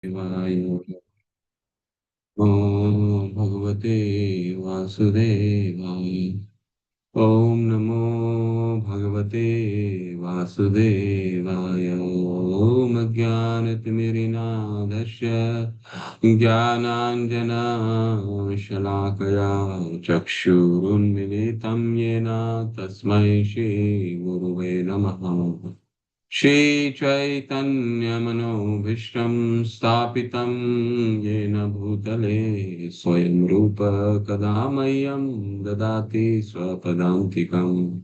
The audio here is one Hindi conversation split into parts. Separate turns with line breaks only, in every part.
देवाय ॐ भगवते वासुदेवाय। ॐ नमो भगवते वासुदेवाय। ॐ अज्ञानतिमिरिनाधस्य ज्ञानाञ्जनशलाकया चक्षुरुन्मिलितं येन तस्मै श्रीगुरुवे नमः। श्रीचैतन्यमनोभीष्टं स्थापितं येन भूतले स्वयं रूप कदा मह्यं ददाति स्वपदान्तिकम्।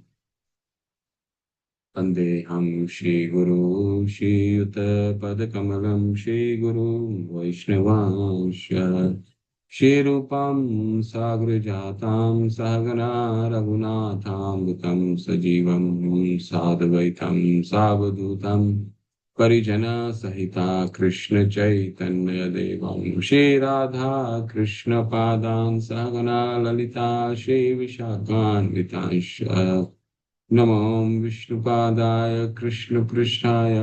वन्देऽहं श्रीगुरो श्रीयुतपदकमलं श्रीगुरुं वैष्णवांश्च श्रीरूपं साग्रजातां सहगना रघुनाथामृतं सजीवं साद्वैतं सावधूतं परिजनसहिता कृष्ण चैतन्य देवं श्रीराधा कृष्णपादान् सहगना ललिता श्रीविशाखान्वितांश्च नमो विष्णुपादाय कृष्णपृष्ठाय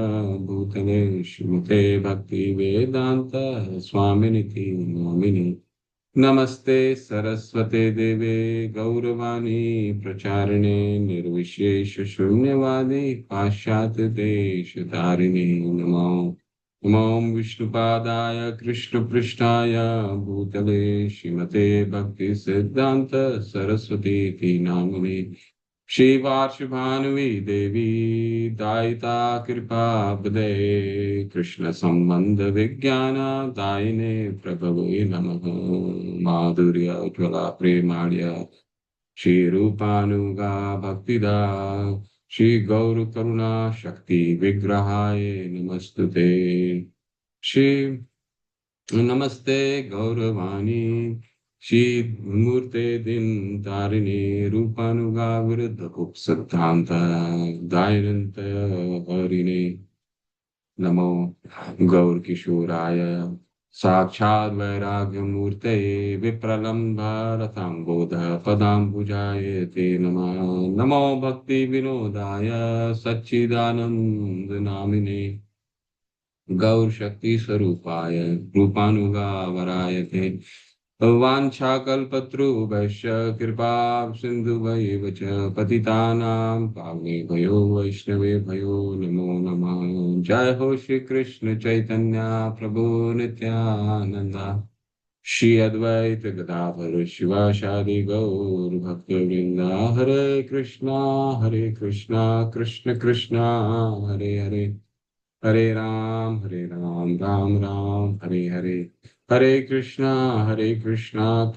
भूतले श्रीमते भक्तिवेदान्त स्वामिनिति नामिने। नमस्ते सरस्वते देवे गौरवाणी प्रचारिणे निर्विशेष शून्यवादी पाश्चात्य देश तारिणे। नमो नमो विष्णुपादाय कृष्णपृष्ठाय भूतले श्रीमते भक्ति सिद्धांत सरस्वती नामिने। श्रीवार्षभानुवी देवी दायिता कृपाब्दे कृष्ण संबंध विज्ञान दायिने प्रभवे नमः। माधुर्य ज्वला प्रेमाण्य श्री रूपानुगा भक्तिदा श्री गौर करुणा शक्ति विग्रहाय नमस्तुते। श्री नमस्ते गौरवाणी श्री मूर्ते दिन तारिणी रूपानुगा विरुद्ध सिद्धांत दायनंत हरिणे। नमो गौर किशोराय साक्षात् वैराग्य मूर्ते विप्रलंब रतांबोध पदाम्बुजाय ते नमः। नमो भक्ति विनोदाय सच्चिदानंद नामिने गौर शक्ति स्वरूपाय रूपानुगावराय ते वाञ्छाकल्पतरुभ्यश्च कृपा सिन्धुभैव च पतितानां पावनेभ्यो वैष्णवेभ्यो नमो नमः। जय हो श्री कृष्ण चैतन्य प्रभु नित्यानंद श्री अद्वैत गदाधर शिवासादि गौर भक्तवृंद। हरे कृष्णा कृष्ण कृष्णा हरे हरे हरे राम राम राम हरे हरे। हरे कृष्णा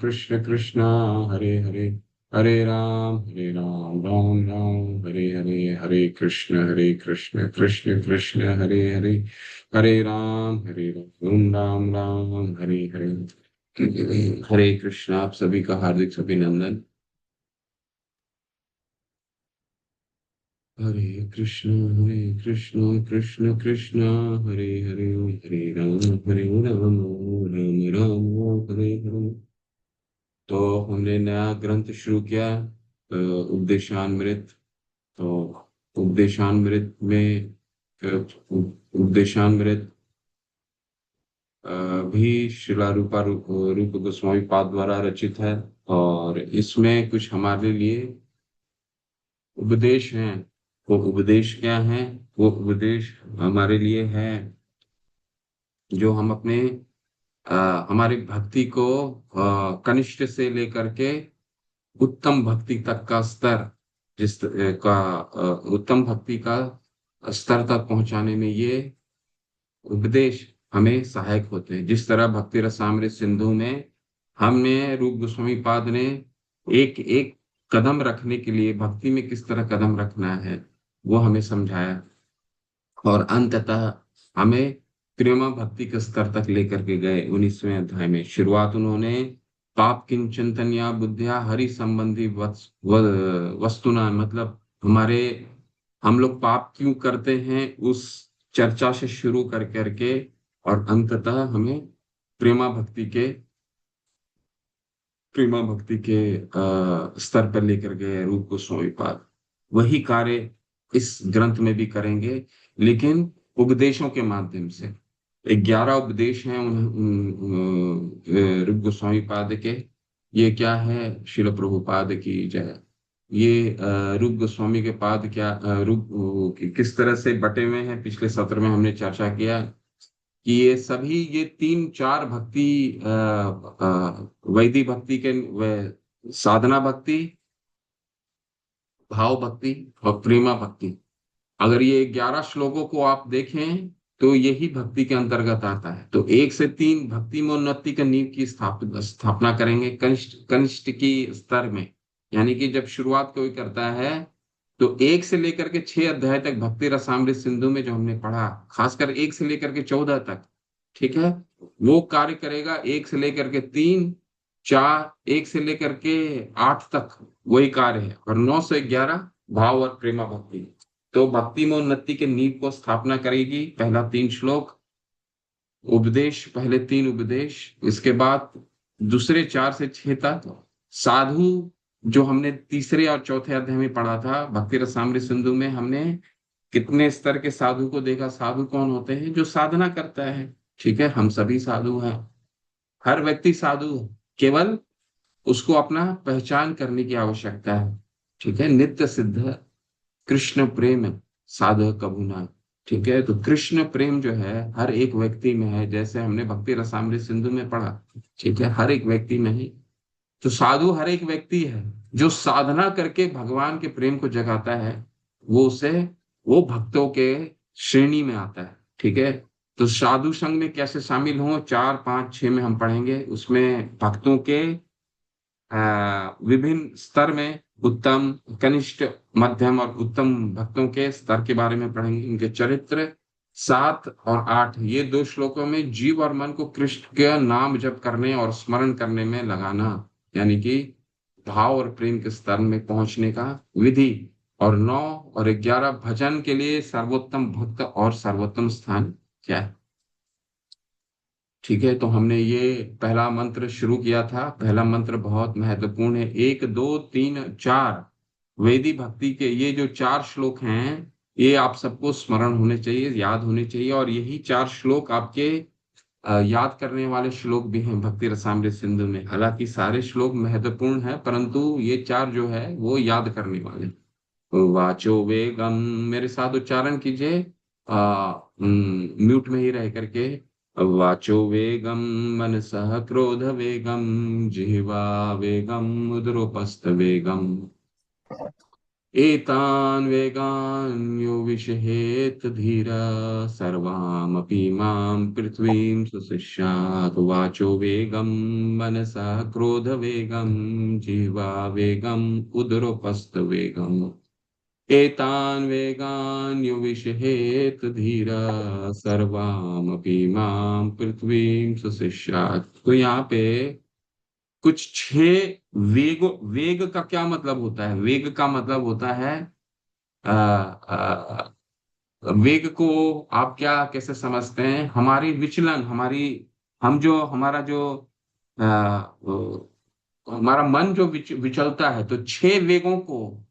कृष्ण कृष्णा हरे हरे हरे राम राम राम हरे हरे। हरे कृष्ण कृष्ण कृष्ण हरे हरे हरे राम राम राम हरे हरे। हरे कृष्णा। आप सभी का हार्दिक अभिनंदन। हरे कृष्ण कृष्ण कृष्ण हरे हरे हरे राम राम हरे हरे। तो हमने नया ग्रंथ शुरू किया उपदेशामृत। तो उपदेशामृत में उपदेशामृत भी श्रीला रूप गोस्वामी पाद द्वारा रचित है। और इसमें कुछ हमारे लिए उपदेश हैं। वो उपदेश क्या है? वो उपदेश हमारे लिए है जो हम अपने हमारी भक्ति को कनिष्ठ से लेकर के उत्तम भक्ति तक का स्तर उत्तम भक्ति का स्तर तक पहुंचाने में ये उपदेश हमें सहायक होते हैं। जिस तरह भक्ति रसामृत सिंधु में हमने रूप गोस्वामी पाद ने एक एक कदम रखने के लिए भक्ति में किस तरह कदम रखना है वो हमें समझाया। और अंततः हमें प्रेमा भक्ति के स्तर तक लेकर के गए। 19वें अध्याय में शुरुआत उन्होंने पाप किंचन बुद्धिया हरि संबंधी वस्तुना, मतलब हम लोग पाप क्यों करते हैं उस चर्चा से शुरू कर करके और अंततः हमें प्रेमा भक्ति के स्तर पर लेकर गए रूप गोस्वामी पाद। वही कार्य इस ग्रंथ में भी करेंगे, लेकिन उपदेशों के माध्यम से। 11 उपदेश हैं रूप गोस्वामी पाद के। ये क्या है? शिल प्रभुपाद की जय। ये रूप गोस्वामी के पाद क्या रूप किस तरह से बटे हुए हैं, पिछले सत्र में हमने चर्चा किया कि ये सभी, ये तीन चार भक्ति, वैदिक भक्ति के साधना भक्ति, भाव भक्ति और प्रेमा भक्ति, अगर ये 11 श्लोकों को आप देखें तो यही भक्ति के अंतर्गत आता है। तो 1 से 3 भक्ति में उन्नति का नींव की स्थापना करेंगे कनिष्ठ कनिष्ठ की स्तर में। यानी कि जब शुरुआत कोई करता है तो 1 से लेकर के 6 अध्याय तक भक्ति रसामृत सिंधु में जो हमने पढ़ा, खासकर 1 से लेकर के 14 तक, ठीक है, वो कार्य करेगा। 1 से लेकर के 3, 4, 1 से लेकर के 8 तक वही कार्य है, और 9 से 11 भाव और प्रेमा भक्ति। तो भक्ति में उन्नति के नींव को स्थापना करेगी पहला 3 श्लोक उपदेश, पहले 3 उपदेश। इसके बाद दूसरे 4 से 6 तक साधु, जो हमने तीसरे और चौथे अध्याय में पढ़ा था भक्ति रसामृत सिंधु में, हमने कितने स्तर के साधु को देखा। साधु कौन होते हैं? जो साधना करता है। ठीक है, हम सभी साधु हैं, हर व्यक्ति साधु है, केवल उसको अपना पहचान करने की आवश्यकता है। ठीक है, नित्य सिद्ध कृष्ण प्रेम साधक कबू ना। ठीक है, तो कृष्ण प्रेम जो है हर एक व्यक्ति में है, जैसे हमने भक्ति रसामृत सिंधु में पढ़ा। ठीक है, हर एक व्यक्ति में ही। तो साधु हर एक व्यक्ति है जो साधना करके भगवान के प्रेम को जगाता है, वो भक्तों के श्रेणी में आता है। ठीक है, तो साधु संघ में कैसे शामिल हों, 4, 5, 6 में हम पढ़ेंगे। उसमें भक्तों के विभिन्न स्तर में उत्तम, कनिष्ठ, मध्यम और उत्तम भक्तों के स्तर के बारे में पढ़ेंगे, उनके चरित्र। 7 और 8 ये 2 श्लोकों में जीव और मन को कृष्ण के नाम जप करने और स्मरण करने में लगाना, यानी कि भाव और प्रेम के स्तर में पहुंचने का विधि। और 9 और 11 भजन के लिए सर्वोत्तम भक्त और सर्वोत्तम स्थान क्या है। ठीक है, तो हमने ये पहला मंत्र शुरू किया था। पहला मंत्र बहुत महत्वपूर्ण है। 1, 2, 3, 4 वैदिक भक्ति के ये जो 4 श्लोक हैं, ये आप सबको स्मरण होने चाहिए, याद होने चाहिए। और यही 4 श्लोक आपके याद करने वाले श्लोक भी हैं भक्ति रसामृत सिंधु में। हालांकि सारे श्लोक महत्वपूर्ण हैं, परंतु ये 4 जो है वो याद करने वाले। वाचो वेगम, मेरे साथ उच्चारण कीजिए, म्यूट में ही रह करके। वाचो वेगम मनसः क्रोध वेगम, जिह्वा वेगम उदरोपस्थ वेगम, एतान् वेगान् यो विषहेत धीरा, सर्वामपि मां पृथ्वीं सुशिष्यात्। वाचो वेगं मनसः क्रोध वेगं, जिह्वा वेगं उदरोपस्थ वेगम्, एतान् वेगान् यो विषहेत धीरा, सर्वामपि मां पृथ्वीं सुशिष्यात्। तो यहाँ पे कुछ 6 वेग का क्या मतलब होता है? वेग का मतलब होता है, आ, आ, वेग को आप क्या कैसे समझते हैं? हमारी विचलन, हम जो हमारा जो हमारा मन जो विचलता है, तो 6 वेगों को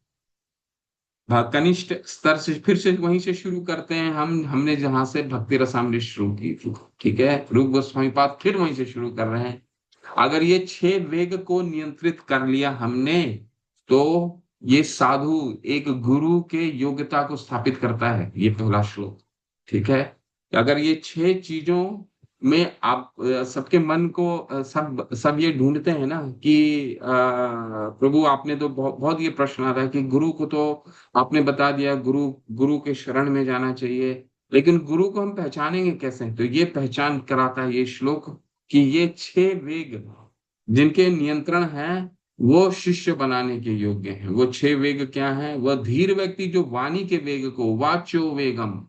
कनिष्ठ स्तर से फिर से वहीं से शुरू करते हैं। हमने जहां से भक्ति रसामृत शुरू की थी, ठीक है, रूप गोस्वामी पाद फिर वहीं से शुरू कर रहे हैं। अगर ये 6 वेग को नियंत्रित कर लिया हमने, तो ये साधु एक गुरु के योग्यता को स्थापित करता है, ये पहला श्लोक। ठीक है, अगर ये 6 चीजों में आप सबके मन को सब सब ये ढूंढते हैं ना कि प्रभु आपने तो बहुत ये प्रश्न आता है कि गुरु को तो आपने बता दिया, गुरु गुरु के शरण में जाना चाहिए, लेकिन गुरु को हम पहचानेंगे कैसे? तो ये पहचान कराता है ये श्लोक कि ये 6 वेग जिनके नियंत्रण है वो शिष्य बनाने के योग्य हैं। वो 6 वेग क्या है? वह धीर व्यक्ति जो वाणी के वेग को, वाचो वेगम,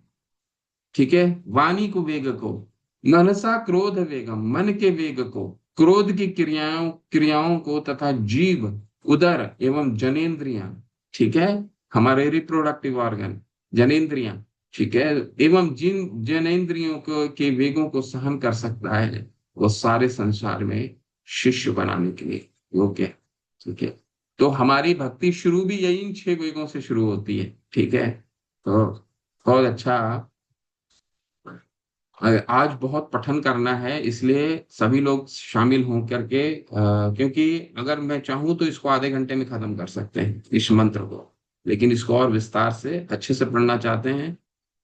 ठीक है, वाणी को वेग को, मनसा क्रोध वेगम, मन के वेग को, क्रोध की क्रियाओं क्रियाओं को, तथा जीव, उदर एवं जनेन्द्रियां, ठीक है, हमारे रिप्रोडक्टिव ऑर्गन, जनेन्द्रियां, ठीक है, एवं जिन जनेन्द्रियों को के वेगों को सहन कर सकता है, वो सारे संसार में शिष्य बनाने के लिए योग्य है। ठीक है, तो हमारी भक्ति शुरू भी यही इन 6 वेगों से शुरू होती है। ठीक है, तो बहुत अच्छा आज बहुत पठन करना है, इसलिए सभी लोग शामिल हों करके, क्योंकि अगर मैं चाहूँ तो इसको आधे घंटे में खत्म कर सकते हैं इस मंत्र को, लेकिन इसको और विस्तार से अच्छे से पढ़ना चाहते हैं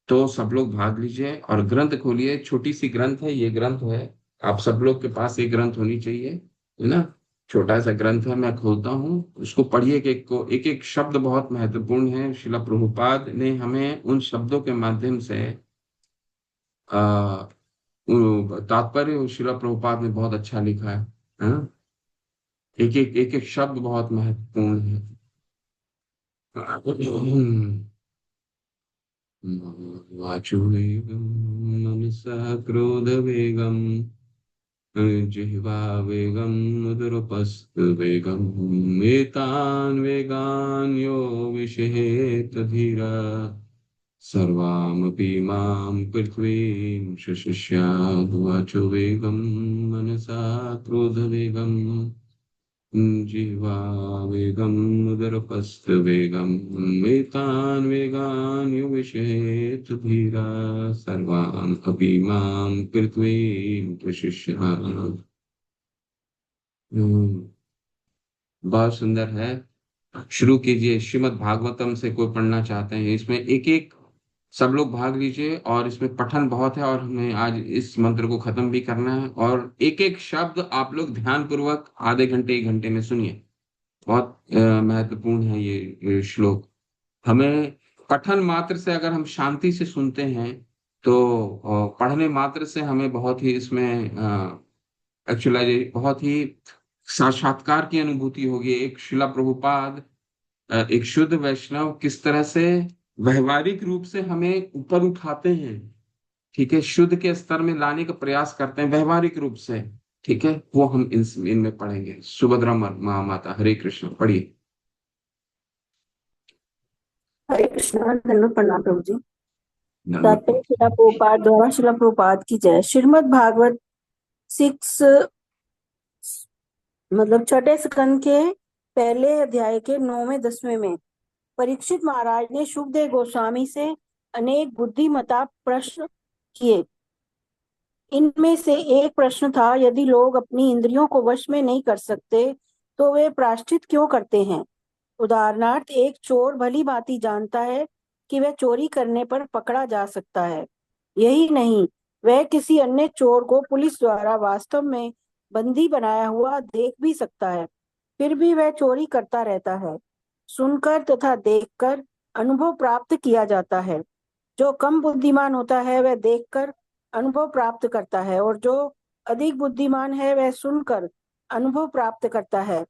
तो सब लोग भाग लीजिए और ग्रंथ खोलिए। छोटी सी ग्रंथ है, ये ग्रंथ है, आप सब लोग के पास एक ग्रंथ होनी चाहिए, है ना। छोटा सा ग्रंथ है, मैं खोलता हूँ, उसको पढ़िए। एक एक शब्द बहुत महत्वपूर्ण है। शिला प्रभुपाद ने हमें उन शब्दों के माध्यम से तात्पर्य शिला प्रभुपाद ने बहुत अच्छा लिखा है। हाँ? एक एक शब्द बहुत महत्वपूर्ण है। वाचुवेगम मनसा क्रोध वेगम जिह्वा वेगम उदरपस्त वेगम एतान वेगान यो विषहेत धीरा सर्वामपि मां पृथ्वीं शशिष्याद् वाचो वेगं मनसा क्रोधवेगं जिह्वा वेगं उदरपस्थवेगं एतान् वेगान् युविशेत धीरा सर्वान् अपि मां पृथ्वीं प्रशिष्यात्। बहुत सुंदर है। शुरू कीजिए। श्रीमद् भागवतम से कोई पढ़ना चाहते हैं, इसमें एक एक सब लोग भाग लीजिए, और इसमें पठन बहुत है और हमें आज इस मंत्र को खत्म भी करना है, और एक एक शब्द आप लोग ध्यान पूर्वक आधे घंटे एक घंटे में सुनिए। बहुत महत्वपूर्ण है ये श्लोक। हमें पठन मात्र से अगर हम शांति से सुनते हैं तो पढ़ने मात्र से हमें बहुत ही इसमें एक्चुअली बहुत ही साक्षात्कार की अनुभूति होगी। एक शिला प्रभुपाद एक शुद्ध वैष्णव किस तरह से व्यवहारिक रूप से हमें ऊपर उठाते हैं, ठीक है, शुद्ध के स्तर में लाने का प्रयास करते हैं व्यवहारिक रूप से, ठीक है, वो हम इनमें पढ़ेंगे। सुभद्रा महामाता, हरे कृष्ण, पढ़िए।
हरे कृष्णा। धन्यवाद। प्रणाम प्रभु जी।
धन्यवाद
तात्पर्य शिला प्रभुपाद द्वारा शिला प्रभुपाद की जय। श्रीमद् भागवत 6 मतलब छठे स्कंद के पहले अध्याय के 9वें 10वें में परीक्षित महाराज ने शुभदेव गोस्वामी से अनेक बुद्धिमता प्रश्न किए। इनमें से एक प्रश्न था, यदि लोग अपनी इंद्रियों को वश में नहीं कर सकते तो वे प्रायश्चित क्यों करते हैं। उदाहरणार्थ, एक चोर भली भांति जानता है कि वह चोरी करने पर पकड़ा जा सकता है। यही नहीं, वह किसी अन्य चोर को पुलिस द्वारा वास्तव में बंदी बनाया हुआ देख भी सकता है, फिर भी वह चोरी करता रहता है। सुनकर तथा देखकर अनुभव प्राप्त किया जाता है। जो कम बुद्धिमान होता है वह देखकर अनुभव प्राप्त करता है, और जो अधिक बुद्धिमान है वह सुनकर अनुभव प्राप्त करता है।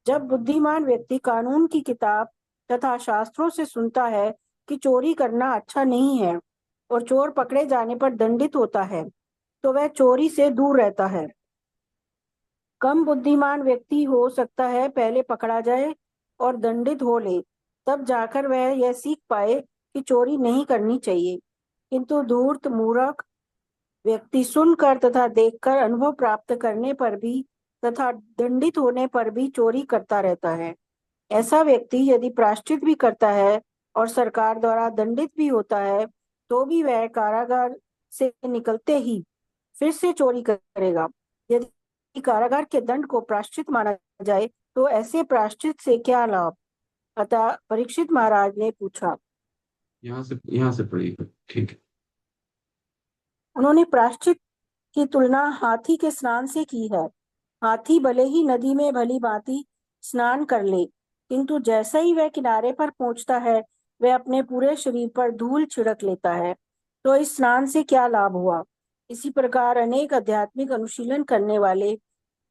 जब बुद्धिमान व्यक्ति कानून की किताब तथा शास्त्रों से सुनता है कि चोरी करना अच्छा नहीं है और चोर पकड़े जाने पर दंडित होता है, तो वह चोरी से दूर रहता है। कम बुद्धिमान व्यक्ति हो सकता है पहले पकड़ा जाए और दंडित हो ले, तब जाकर वह यह सीख पाए कि चोरी नहीं करनी चाहिए। किंतु धूर्त मूर्ख व्यक्ति सुनकर तथा देखकर अनुभव प्राप्त करने पर भी तथा दंडित होने पर भी चोरी करता रहता है। ऐसा व्यक्ति यदि प्रायश्चित भी करता है और सरकार द्वारा दंडित भी होता है, तो भी वह कारागार से निकलते ही फिर से चोरी करेगा। यदि कारागार के दंड को प्रायश्चित माना जाए तो ऐसे प्रायश्चित से क्या लाभ। अतः परीक्षित महाराज ने पूछा।
यहाँ से पढ़िए, ठीक है।
उन्होंने प्रायश्चित की तुलना हाथी के स्नान से की है। हाथी भले ही नदी में भली भांति स्नान कर ले, किंतु जैसा ही वह किनारे पर पहुंचता है वह अपने पूरे शरीर पर धूल छिड़क लेता है, तो इस स्नान से क्या लाभ हुआ। इसी प्रकार अनेक आध्यात्मिक अनुशीलन करने वाले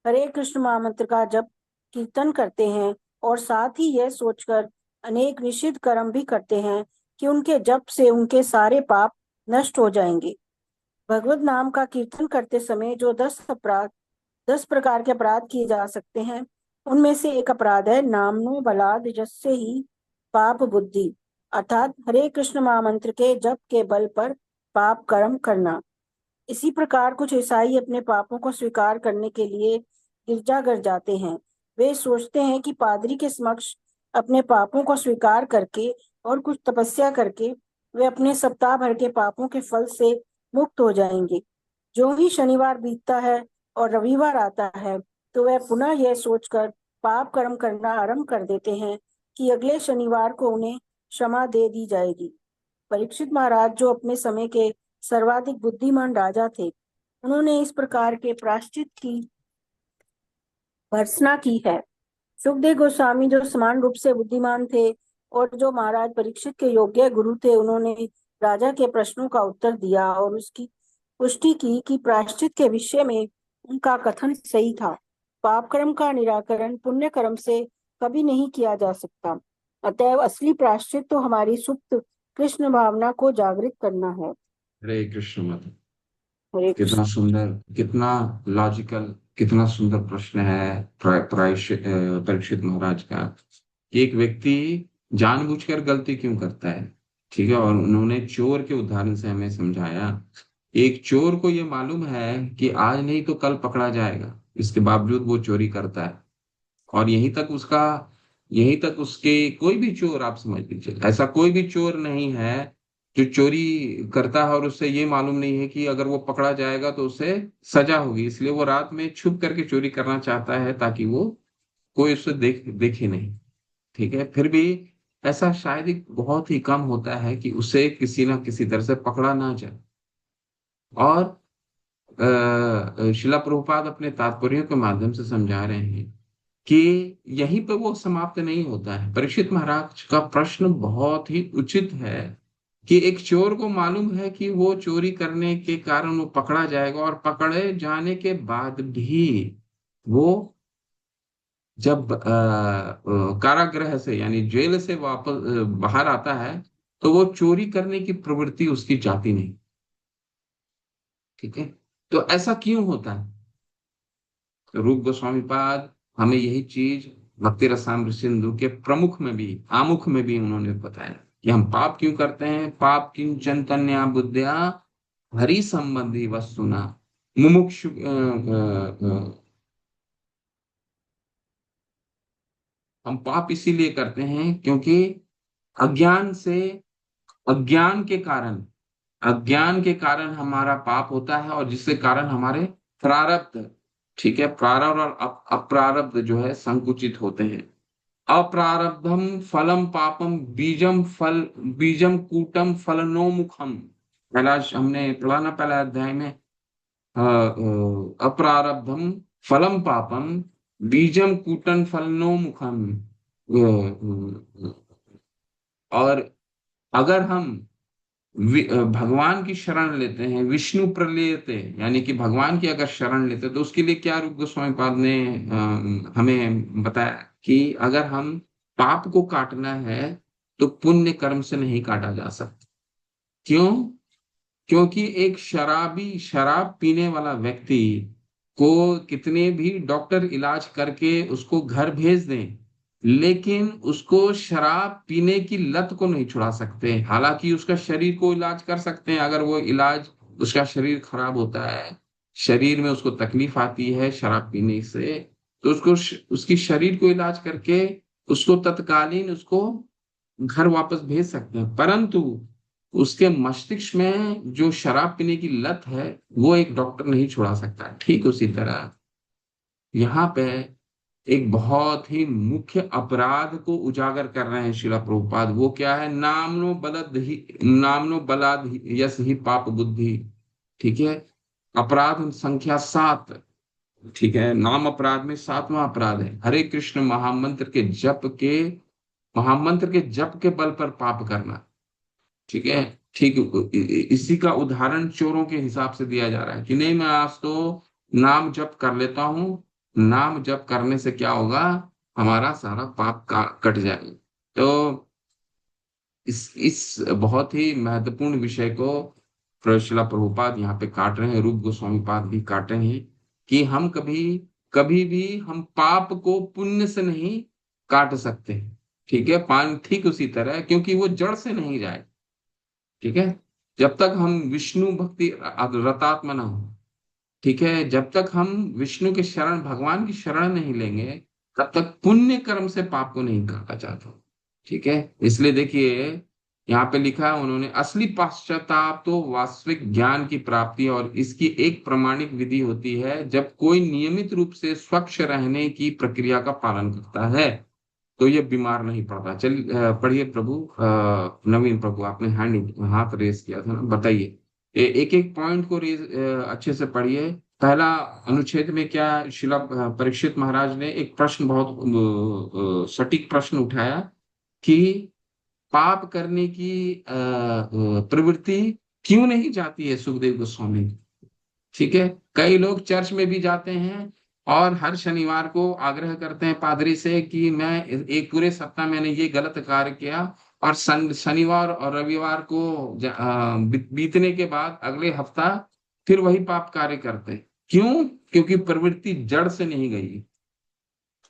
हरे कृष्ण महामंत्र का जप कीर्तन करते हैं और साथ ही यह सोचकर अनेक निषिद्ध कर्म भी करते हैं कि उनके जप से उनके सारे पाप नष्ट हो जाएंगे। भगवत नाम का कीर्तन करते समय जो 10 प्रकार के अपराध किए जा सकते हैं, उनमें से एक अपराध है नामनो बलाद जस्से ही पाप बुद्धि, अर्थात हरे कृष्ण महामंत्र के जप के बल पर पाप कर्म करना। इसी प्रकार कुछ ईसाई अपने पापों को स्वीकार करने के लिए गिरजाघर जाते हैं। वे सोचते हैं कि पादरी के समक्ष अपने पापों को स्वीकार करके और कुछ तपस्या करके वे अपने सप्ताह भर के पापों के फल से मुक्त हो जाएंगे। जो ही शनिवार बीतता है और रविवार आता है, तो वह पुनः यह सोचकर पाप कर्म करना आरंभ कर देते हैं कि अगले शनिवार को उन्हें क्षमा दे दी जाएगी। परीक्षित महाराज, जो अपने समय के सर्वाधिक बुद्धिमान राजा थे, उन्होंने इस प्रकार के प्रायश्चित की भर्त्सना की है। सुखदेव गोस्वामी, जो समान रूप से बुद्धिमान थे और जो महाराज परीक्षित के योग्य गुरु थे, उन्होंने राजा के प्रश्नों का उत्तर दिया और उसकी पुष्टि की कि प्रायश्चित के विषय में उनका कथन सही था। पाप कर्म का निराकरण पुण्य कर्म से कभी नहीं किया जा सकता। अतएव असली प्रायश्चित तो हमारी सुप्त कृष्ण भावना को जागृत करना है।
हरे कृष्ण मत।
हरे कृष्ण।
कितना सुंदर, कितना लॉजिकल, कितना सुंदर प्रश्न है परीक्षित महाराज का, कि एक व्यक्ति जानबूझकर गलती क्यों करता है। ठीक है, और उन्होंने चोर के उदाहरण से हमें समझाया। एक चोर को ये मालूम है कि आज नहीं तो कल पकड़ा जाएगा, इसके बावजूद वो चोरी करता है। और यहीं तक उसके कोई भी चोर, आप समझ लीजिए, ऐसा कोई भी चोर नहीं है जो चोरी करता है और उससे ये मालूम नहीं है कि अगर वो पकड़ा जाएगा तो उसे सजा होगी, इसलिए वो रात में छुप करके चोरी करना चाहता है ताकि वो कोई उसे देखे नहीं। ठीक है, फिर भी ऐसा शायद ही बहुत ही कम होता है कि उसे किसी ना किसी तरह से पकड़ा ना जाए। और शिला प्रभुपाद अपने तात्पर्यों के माध्यम से समझा रहे हैं कि यहीं पर वो समाप्त नहीं होता है। परीक्षित महाराज का प्रश्न बहुत ही उचित है कि एक चोर को मालूम है कि वो चोरी करने के कारण वो पकड़ा जाएगा, और पकड़े जाने के बाद भी वो जब कारागृह से यानी जेल से वापस बाहर आता है, तो वो चोरी करने की प्रवृत्ति उसकी जाती नहीं। ठीक है, तो ऐसा क्यों होता है? तो रूप गोस्वामी पाद हमें यही चीज भक्ति रसामृत सिंधु के प्रमुख में भी, आमुख में भी उन्होंने बताया कि हम पाप क्यों करते हैं। पाप किंचन तन्या बुद्धिया हरि संबंधी वस्तुना मुमुक्षु हम पाप इसीलिए करते हैं क्योंकि अज्ञान से, अज्ञान के कारण, अज्ञान के कारण हमारा पाप होता है, और जिसके कारण हमारे प्रारब्ध, ठीक है, प्रारब्ध और अप्रारब्ध जो है संकुचित होते हैं। अप्रारब्धम फलम पापम बीजम फल, बीजम कूटम फलनोमुखम। पहला हमने पढ़ा ना, पहला अध्याय में, अप्रारब्धम फलम पापम बीजम कूटन फलनोमुखम। और अगर हम भगवान की शरण लेते हैं, विष्णु प्रलेयते, यानी कि भगवान की अगर शरण लेते हैं, तो उसके लिए क्या रूप गोस्वामी पाद ने हमें बताया कि अगर हम पाप को काटना है तो पुण्य कर्म से नहीं काटा जा सकता। क्यों? क्योंकि एक शराबी, शराब पीने वाला व्यक्ति को कितने भी डॉक्टर इलाज करके उसको घर भेज दें, लेकिन उसको शराब पीने की लत को नहीं छुड़ा सकते। हालांकि उसका शरीर को इलाज कर सकते हैं, अगर वो इलाज, उसका शरीर खराब होता है, शरीर में उसको तकलीफ आती है शराब पीने से, तो उसको उसकी शरीर को इलाज करके उसको तत्कालीन उसको घर वापस भेज सकते हैं। परंतु उसके मस्तिष्क में जो शराब पीने की लत है, वो एक डॉक्टर नहीं छुड़ा सकता। ठीक उसी तरह यहाँ पे एक बहुत ही मुख्य अपराध को उजागर कर रहे हैं शिला प्रभुपाद। वो क्या है? नामनो बलाद यस ही पाप बुद्धि। ठीक है, अपराध संख्या 7। ठीक है, नाम अपराध में 7वां अपराध है हरे कृष्ण महामंत्र के जप के बल पर पाप करना। ठीक है, ठीक, इसी का उदाहरण चोरों के हिसाब से दिया जा रहा है कि नहीं, मैं आज तो नाम जप कर लेता हूं, नाम जप करने से क्या होगा, हमारा सारा पाप का कट जाएगा। तो इस बहुत ही महत्वपूर्ण विषय को श्रील प्रभुपाद यहाँ पे काट रहे हैं, रूप गोस्वामी पाद भी काट रहे हैं कि हम कभी कभी भी हम पाप को पुण्य से नहीं काट सकते। ठीक है, पान ठीक उसी तरह, क्योंकि वो जड़ से नहीं जाए। ठीक है, जब तक हम विष्णु भक्ति रतात्मा ना हो, ठीक है, जब तक हम विष्णु के शरण, भगवान की शरण नहीं लेंगे, तब तक पुण्य कर्म से पाप को नहीं काटा जाता। ठीक है, इसलिए देखिए यहाँ पे लिखा है उन्होंने, असली पश्चाताप तो वास्तविक ज्ञान की प्राप्ति और इसकी एक प्रमाणिक विधि होती है जब कोई नियमित रूप से स्वच्छ रहने की प्रक्रिया का पालन करता है तो ये बीमार नहीं पड़ता। चल पढ़िए प्रभु, नवीन प्रभु, आपने हाथ रेस किया था ना, बताइए। एक एक पॉइंट को अच्छे से पढ़िए। पहला अनुच्छेद में क्या शिला परीक्षित महाराज ने एक प्रश्न, बहुत सटीक प्रश्न उठाया कि पाप करने की प्रवृत्ति क्यों नहीं जाती है सुखदेव गोस्वामी। ठीक है, कई लोग चर्च में भी जाते हैं और हर शनिवार को आग्रह करते हैं पादरी से कि मैं एक पूरे सप्ताह मैंने ये गलत कार्य किया, और शनिवार और रविवार को बीतने के बाद अगले हफ्ता फिर वही पाप कार्य करते हैं। क्यों? क्योंकि प्रवृत्ति जड़ से नहीं गई।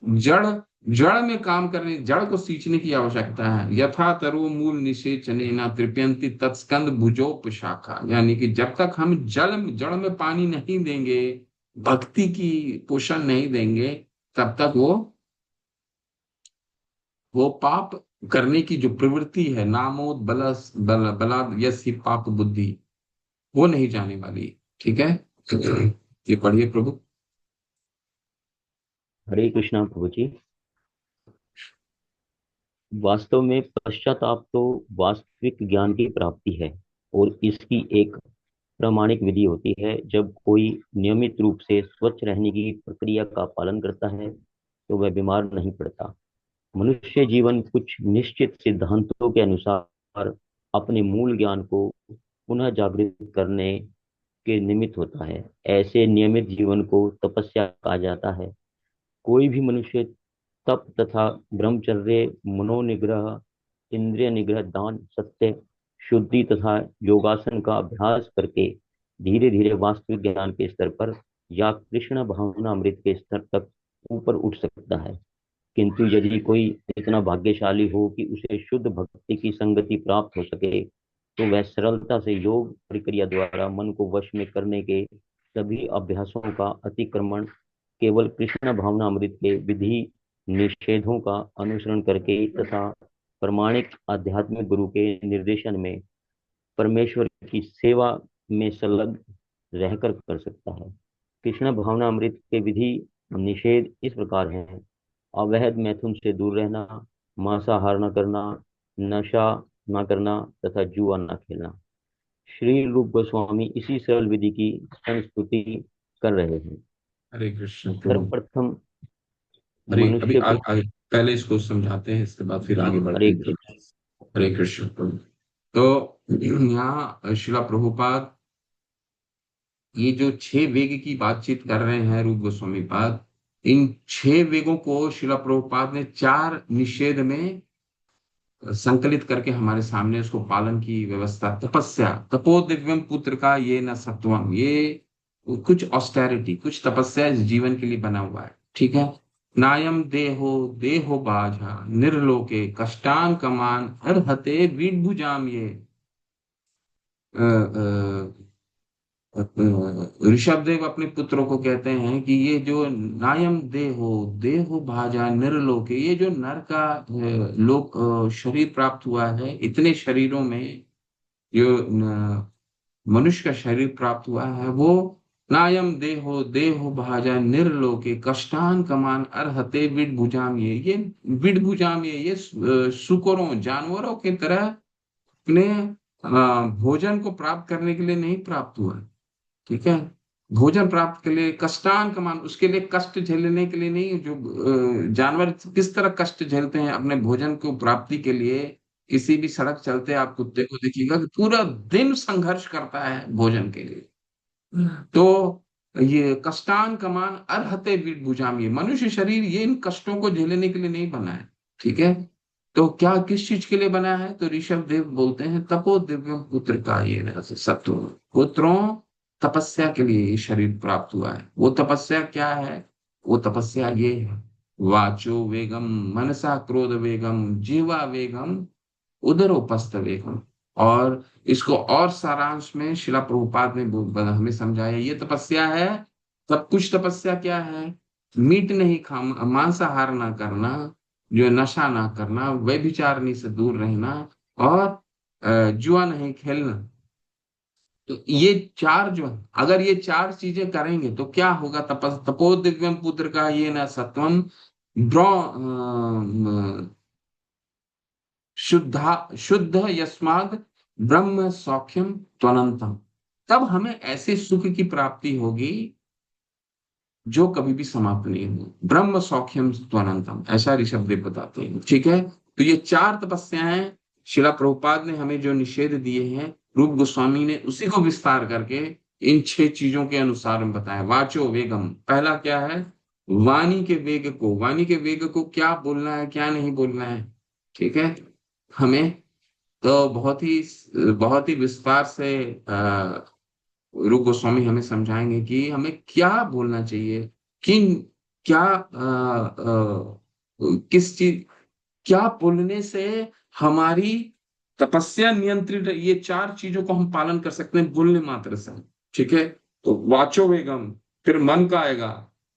जड़ जड़ में काम करने, जड़ को सींचने की आवश्यकता है। यथा तरो मूल निषेचने न तृप्यंति तत्स्कंद भुजोप शाखा, यानी कि जब तक हम जड़ में पानी नहीं देंगे, भक्ति की पोषण नहीं देंगे, तब तक वो पाप करने की जो प्रवृत्ति है, नामोद बलाद यस ही पाप बुद्धि, वो नहीं जाने वाली। ठीक है, ये पढ़िए प्रभु।
हरे कृष्णा प्रभु जी। वास्तव में पश्चाताप तो वास्तविक ज्ञान की प्राप्ति है और इसकी एक प्रामाणिक विधि होती है जब कोई नियमित रूप से स्वच्छ रहने की प्रक्रिया का पालन करता है तो वह बीमार नहीं पड़ता। मनुष्य जीवन कुछ निश्चित सिद्धांतों के अनुसार अपने मूल ज्ञान को पुनः जागृत करने के निमित्त होता है। ऐसे नियमित जीवन को तपस्या कहा जाता है। कोई भी मनुष्य तप तथा ब्रह्मचर्य, मनोनिग्रह, इंद्रिय निग्रह, दान, सत्य, शुद्धि तथा योगासन का अभ्यास करके धीरे धीरे वास्तविक ज्ञान के स्तर पर या कृष्ण भावना अमृत के स्तर तक ऊपर उठ सकता है। किंतु यदि कोई इतना भाग्यशाली हो कि उसे शुद्ध भक्ति की संगति प्राप्त हो सके तो वह सरलता से योग प्रक्रिया द्वारा मन को वश में करने के सभी अभ्यासों का अतिक्रमण केवल कृष्ण भावना अमृत के विधि निषेधों का अनुसरण करके तथा प्रमाणिक आध्यात्मिक गुरु के निर्देशन में परमेश्वर की सेवा में संलग्न रहकर कर सकता है। कृष्ण भावना अमृत के विधि निषेध इस प्रकार हैं: अवैध मैथुन से दूर रहना, मांसाहार न करना, नशा न करना तथा जुआ न खेलना। श्री रूप गोस्वामी इसी सरल विधि की संस्तुति कर रहे हैं।
हरे कृष्ण प्रभु।
सर्वप्रथम
अरे अभी
मनुष्य को
पहले इसको समझाते हैं, इसके बाद फिर आगे बढ़ते
हरे
हैं। हरे कृष्ण प्रभु। तो यहाँ शिला प्रभुपाद ये जो 6 वेग की बातचीत कर रहे हैं रूप गोस्वामी पाद, इन 6 वेगों को शिला प्रभुपाद ने 4 निषेध में संकलित करके हमारे सामने उसको पालन की व्यवस्था। तपस्या, तपो दिव्यम पुत्र का ये न सत्वम, ये कुछ ऑस्टेरिटी, कुछ तपस्या इस जीवन के लिए बना हुआ है। ठीक है। नायम देहो देहो बाझा निर्लोके कष्टान कमान अर्हते वीडभुजाम, ये ऋषभ देव अपने पुत्रों को कहते हैं कि ये जो नायम देहो भाजा निर्लोके, ये जो नर का लोक शरीर प्राप्त हुआ है, इतने शरीरों में जो मनुष्य का शरीर प्राप्त हुआ है, वो नायम देहो भाजा निर्लोके कष्टान कमान अर्हते विडभुजाम, ये विडभुजाम, ये सुकरों जानवरों की तरह अपने भोजन को प्राप्त करने के लिए नहीं प्राप्त हुआ। ठीक है। भोजन प्राप्त के लिए कष्टान कमान, उसके लिए कष्ट झेलने के लिए नहीं। जो जानवर किस तरह कष्ट झेलते हैं अपने भोजन को प्राप्ति के लिए, किसी भी सड़क चलते आप कुत्ते को देखिएगा कि पूरा दिन संघर्ष करता है भोजन के लिए। तो ये कष्टान कमान अर्हते वीट भुजाम, ये मनुष्य शरीर ये इन कष्टों को झेलने के लिए नहीं बना है। ठीक है। तो क्या किस चीज के लिए बना है? तो ऋषभ देव बोलते हैं तपो दिव्य पुत्र का ये सत्व, पुत्रों तपस्या के लिए ये शरीर प्राप्त हुआ है। वो तपस्या क्या है? वो तपस्या ये है, वाचो वेगम मनसा क्रोध वेगम जीवा वेगम उदरोपस्थ वेगम। और इसको और सारांश में शिला प्रभुपाद ने हमें समझाया, ये तपस्या है। सब कुछ तपस्या क्या है? मीट नहीं खा, मांसाहार ना करना, जो नशा ना करना, व्यभिचारणी से दूर रहना, और जुआ नहीं खेलना। तो ये चार जो, अगर ये चार चीजें करेंगे तो क्या होगा? तपो दिव्यम पुत्र का ये न सत्वम ब्रौ शुद्धा शुद्ध यस्माद ब्रह्म सौख्यम त्वनंतम। तब हमें ऐसे सुख की प्राप्ति होगी जो कभी भी समाप्त नहीं होगी। ब्रह्म सौख्यम त्वनंतम, ऐसा ऋषभदेव बताते हैं। ठीक है, तो ये चार तपस्याएं शिला प्रभुपाद ने हमें जो निषेध दिए हैं, रूप गोस्वामी ने उसी को विस्तार करके इन 6 चीजों के अनुसार में बताया। वाचो वेगम, पहला क्या है? वाणी के वेग को, वाणी के वेग को क्या बोलना है क्या नहीं बोलना है। ठीक है, हमें तो बहुत ही विस्तार से रूप गोस्वामी हमें समझाएंगे कि हमें क्या बोलना चाहिए, किन क्या किस चीज, क्या बोलने से हमारी तपस्या नियंत्रित, ये 4 चीजों को हम पालन कर सकते हैं बोलने मात्र से। ठीक है, तो वाचो वेगम, फिर मन का आएगा,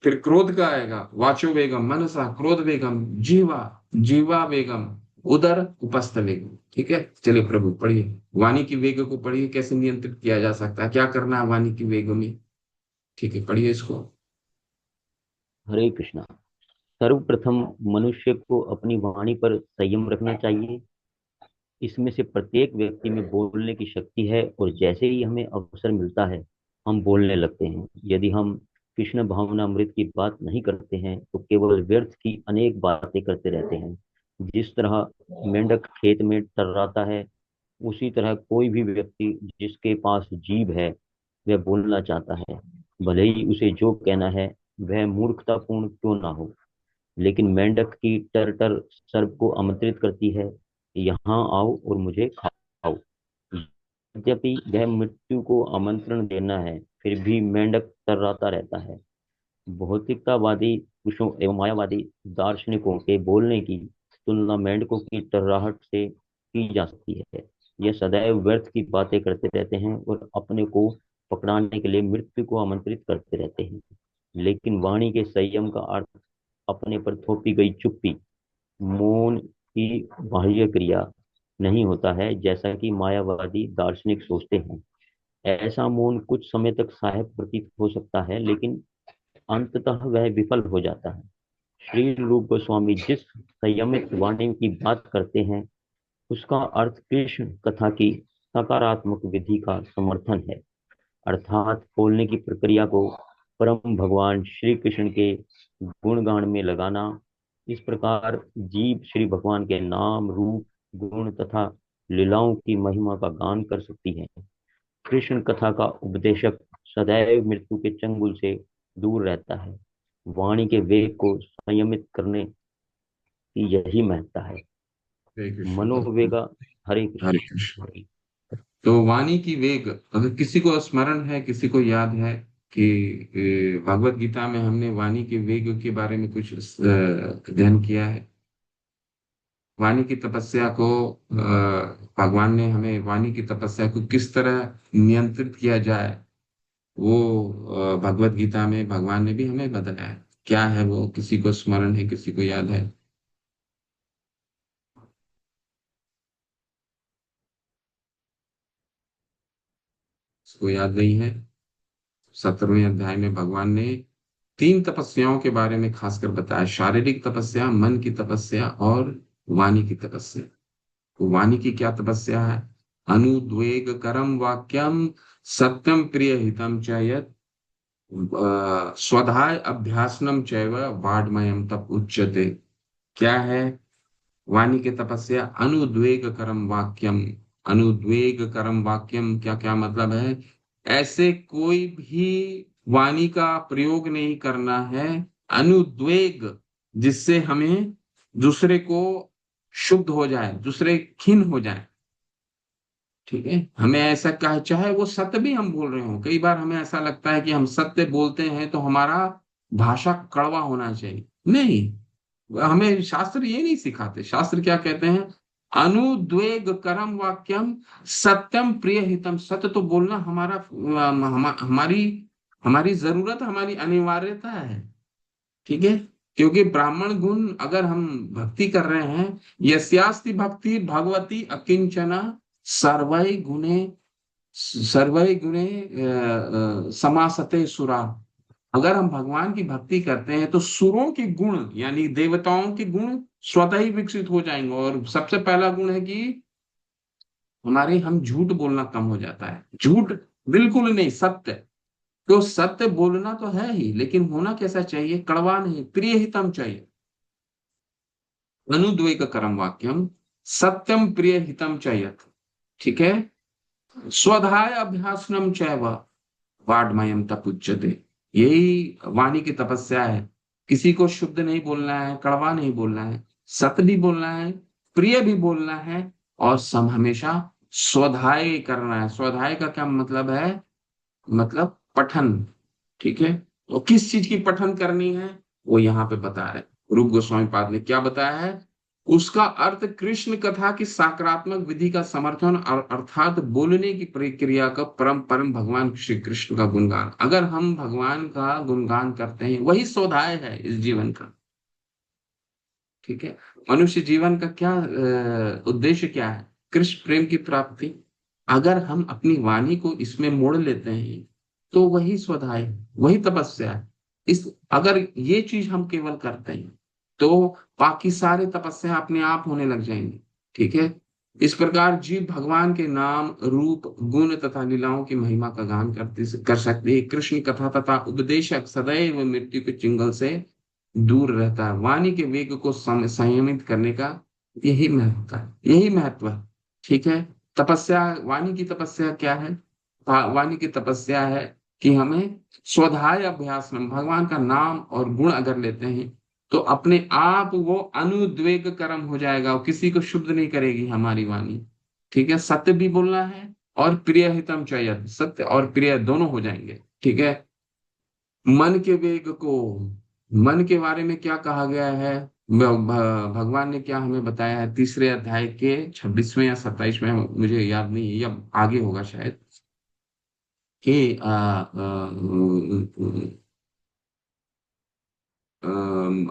फिर क्रोध का आएगा। वाचो वेगम मनसा, क्रोध वेगम जीवा, जीवा वेगम उदर उपस्थ वेगम। ठीक है, चलिए प्रभु पढ़िए, वाणी की वेग को पढ़िए, कैसे नियंत्रित किया जा सकता है, क्या करना है वाणी की वेग में। ठीक है, पढ़िए इसको।
हरे कृष्णा। सर्वप्रथम मनुष्य को अपनी वाणी पर संयम रखना चाहिए। इसमें से प्रत्येक व्यक्ति में बोलने की शक्ति है और जैसे ही हमें अवसर मिलता है हम बोलने लगते हैं। यदि हम कृष्ण भावनामृत की बात नहीं करते हैं तो केवल व्यर्थ की अनेक बातें करते रहते हैं। जिस तरह मेंढक खेत में टर्राता है, उसी तरह कोई भी व्यक्ति जिसके पास जीभ है वह बोलना चाहता है, भले ही उसे जो कहना है वह मूर्खतापूर्ण क्यों ना हो। लेकिन मेंढक की टर टर सर्प को आमंत्रित करती है, यहाँ आओ और मुझे खाओ। यद्यपि वह मृत्यु को आमंत्रण देना है, फिर भी मेंढक तर्राता रहता है। भौतिकतावादी पुरुषों एवं मायावादी दार्शनिकों के बोलने की तुलना मेंढकों की टर्राहट से की जा सकती है। यह सदैव व्यर्थ की बातें करते रहते हैं और अपने को पकड़ाने के लिए मृत्यु को आमंत्रित करते रहते हैं। लेकिन वाणी के संयम का अर्थ अपने पर थोपी गई चुप्पी, मौन की बाह्य क्रिया नहीं होता है जैसा कि मायावादी दार्शनिक सोचते हैं। ऐसा मौन कुछ समय तक सहायक प्रतीत हो सकता है, लेकिन अंततः वह विफल हो जाता है। श्री रूप गोस्वामी जिस संयमित वाणी की बात करते हैं उसका अर्थ कृष्ण कथा की सकारात्मक विधि का समर्थन है, अर्थात बोलने की प्रक्रिया को परम भगवान श्री कृष्ण के गुणगान में लगाना। इस प्रकार जीव श्री भगवान के नाम रूप गुण तथा लीलाओं की महिमा का गान कर सकती है। कृष्ण कथा का उपदेशक सदैव मृत्यु के चंगुल से दूर रहता है। वाणी के वेग को संयमित करने की यही महत्ता है।
हरे कृष्ण।
मनोवेगा। हरे
हरे
कृष्ण।
कृष्ण। तो वाणी की वेग, अगर किसी को स्मरण है, किसी को याद है कि भगवत गीता में हमने वाणी के वेग के बारे में कुछ अध्ययन किया है। वाणी की तपस्या को भगवान ने हमें वाणी की तपस्या को किस तरह नियंत्रित किया जाए, वो भगवत गीता में भगवान ने भी हमें बताया है। क्या है वो? किसी को स्मरण है, किसी को याद है? इसको याद नहीं है? 17वें अध्याय में भगवान ने 3 तपस्याओं के बारे में खासकर बताया, शारीरिक तपस्या, मन की तपस्या और वाणी की तपस्या। तो वाणी की क्या तपस्या है? अनुद्वेग करम वाक्यम सत्यम प्रिय हितम च यत् स्वधाय अभ्यासनम चैव वाड्मयम तप उच्यते। क्या है वाणी की तपस्या? अनुद्वेग करम वाक्यम। अनुद्वेग करम वाक्यम क्या क्या मतलब है? ऐसे कोई भी वाणी का प्रयोग नहीं करना है अनुद्वेग, जिससे हमें दूसरे को शुद्ध हो जाए, दूसरे खिन्न हो जाए। ठीक है, हमें ऐसा कहा, चाहे वो सत्य भी हम बोल रहे हो, कई बार हमें ऐसा लगता है कि हम सत्य बोलते हैं तो हमारा भाषा कड़वा होना चाहिए। नहीं, हमें शास्त्र ये नहीं सिखाते। शास्त्र क्या कहते हैं? अनुद्वेग करम वाक्यम सत्यम प्रिय हितम। सत्य तो बोलना हमारी हमारी जरूरत, हमारी अनिवार्यता है। ठीक है, क्योंकि ब्राह्मण गुण अगर हम भक्ति कर रहे हैं, यस्यास्ति भक्ति भगवती अकिंचना सर्वै गुणे सर्वै गुणे समासते सुरा। अगर हम भगवान की भक्ति करते हैं तो सुरों के गुण यानी देवताओं के गुण स्वतः ही विकसित हो जाएंगे। और सबसे पहला गुण है कि हमारे हम झूठ बोलना कम हो जाता है। झूठ बिल्कुल नहीं, सत्य। तो सत्य बोलना तो है ही, लेकिन होना कैसा चाहिए? कड़वा नहीं, प्रिय हितम चाहिए। अनुद्वेग करम वाक्यम सत्यम प्रिय हितम चाहिए। ठीक है। स्वधाय अभ्यासनम चैव वाड्मयम तपुच्यते। यही वाणी की तपस्या है। किसी को शुद्ध नहीं बोलना है, कड़वा नहीं बोलना है, सत्य भी बोलना है, प्रिय भी बोलना है, और सम हमेशा स्वधाय करना है। स्वधाय का क्या मतलब है? मतलब पठन। ठीक है। तो किस चीज की पठन करनी है वो यहाँ पे बता रहे। रूप गोस्वामी पाद ने क्या बताया है? उसका अर्थ कृष्ण कथा की सकारात्मक विधि का समर्थन और अर्थात बोलने की प्रक्रिया का परम परम भगवान श्री कृष्ण का गुणगान। अगर हम भगवान का गुणगान करते हैं वही स्वधाय है इस जीवन का। ठीक है। मनुष्य जीवन का क्या उद्देश्य क्या है? कृष्ण प्रेम की प्राप्ति। अगर हम अपनी वाणी को इसमें मोड़ लेते हैं तो वही स्वधाय, वही तपस्या है। इस अगर ये चीज हम केवल करते हैं तो बाकी सारे तपस्या अपने आप होने लग जाएंगे। ठीक है। इस प्रकार जीव भगवान के नाम रूप गुण तथा लीलाओं की महिमा का गान कर सकते हैं। कृष्ण कथा तथा उपदेशक सदैव मृत्यु के चिंगल से दूर रहता है। वाणी के वेग को संयमित करने का यही महत्व है। ठीक है। तपस्या, वाणी की तपस्या क्या है? वाणी की तपस्या है कि हमें स्वधाय अभ्यास में भगवान का नाम और गुण अगर लेते हैं तो अपने आप वो अनुद्वेग कर्म हो जाएगा और किसी को शुद्ध नहीं करेगी हमारी वाणी। ठीक है। सत्य भी बोलना है और प्रिय हितम चाहिए, सत्य और प्रिय दोनों हो जाएंगे। ठीक है। मन के वेग को, मन के बारे में क्या कहा गया है? भगवान ने क्या हमें बताया है? तीसरे अध्याय के 26वें या 27वें, मुझे याद नहीं है, या आगे होगा शायद, कि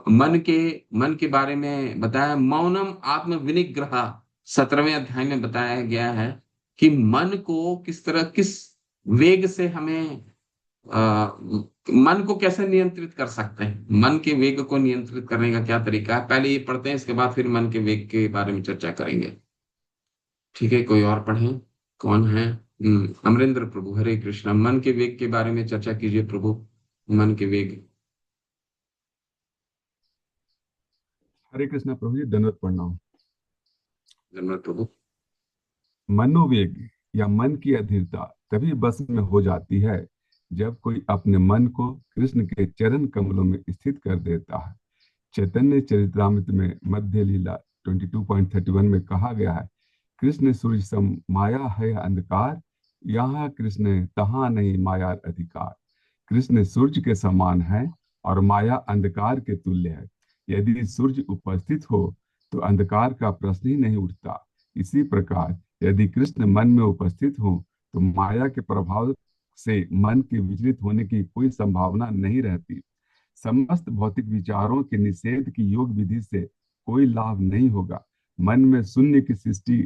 मन के बारे में बताया। मौनम आत्म विनिग्रह 17वें अध्याय में बताया गया है कि मन को किस तरह, किस वेग से हमें मन को कैसे नियंत्रित कर सकते हैं। मन के वेग को नियंत्रित करने का क्या तरीका है, पहले ये पढ़ते हैं, इसके बाद फिर मन के वेग के बारे में चर्चा करेंगे। ठीक है। कोई और पढ़ें? कौन है? अमरेंद्र प्रभु, हरे कृष्णा। मन के वेग के बारे में चर्चा कीजिए प्रभु। मन के वेग।
हरे कृष्णा प्रभु जी, दंडवत प्रणाम।
धन्यवाद प्रभु।
मनोवेग या मन की अधीरता तभी बस में हो जाती है जब कोई अपने मन को कृष्ण के चरण कमलों में स्थित कर देता है। चैतन्य चरितमृत में मध्य लीला 22.31 में कहा गया है, कृष्ण सूर्य सम माया है अंधकार, यहाँ कृष्ण तहाँ नहीं माया अधिकार। कृष्ण सूर्य के समान है और माया अंधकार के तुल्य है। यदि सूर्य उपस्थित हो तो अंधकार का प्रश्न ही नहीं उठता। इसी प्रकार यदि कृष्ण मन में उपस्थित हो तो माया के प्रभाव से मन के विचलित होने की कोई संभावना नहीं रहती। समस्त भौतिक विचारों के निषेध की योग विधि से कोई लाभ नहीं होगा। मन में शून्य की सृष्टि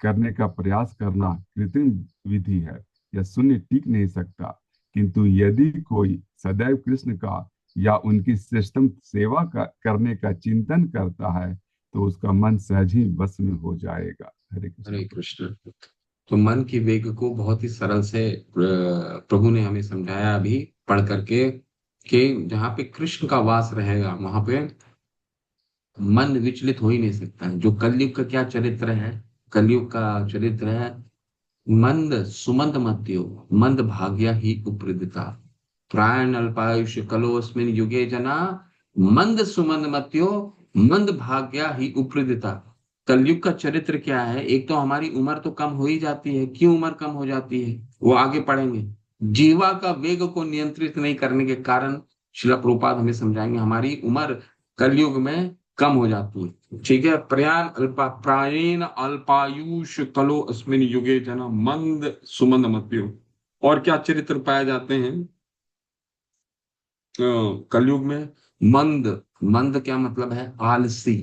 करने का प्रयास करना कृत्रिम विधि है। यह शून्य टिक नहीं सकता। किंतु यदि कोई सदैव कृष्ण का या उनकी श्रेष्ठतम सेवा करने का चिंतन करता है तो उसका मन सहज ही बस में हो जाएगा। हरे कृष्ण।
हरे कृष्ण। तो मन की वेग को बहुत ही सरल से प्रभु ने हमें समझाया अभी पढ़ करके, कि जहाँ पे कृष्ण का वास रहेगा वहां पे मन विचलित हो ही नहीं सकता है। जो कलयुग का क्या चरित्र है? कलयुग का चरित्र है मंद सुमंद मत्यो मंद भाग्या ही उपृदिता प्रायण अल्पायुष कलोस्मिन युगे जना मंद सुमंद मत्यो मंद भाग्या ही उपृदिता। कलयुग का चरित्र क्या है? एक तो हमारी उम्र तो कम हो ही जाती है। क्यों उम्र कम हो जाती है वो आगे पढ़ेंगे। जीवा का वेग को नियंत्रित नहीं करने के कारण श्रील प्रभुपाद हमें समझाएंगे हमारी उम्र कलयुग में कम हो जाती है। ठीक है। प्रायेण अल्पायुष कलो अस्मिन युगे जना मंद सुमंद मत्यो। और क्या चरित्र पाए जाते हैं कलयुग में? मंद। मंद क्या मतलब है? आलसी।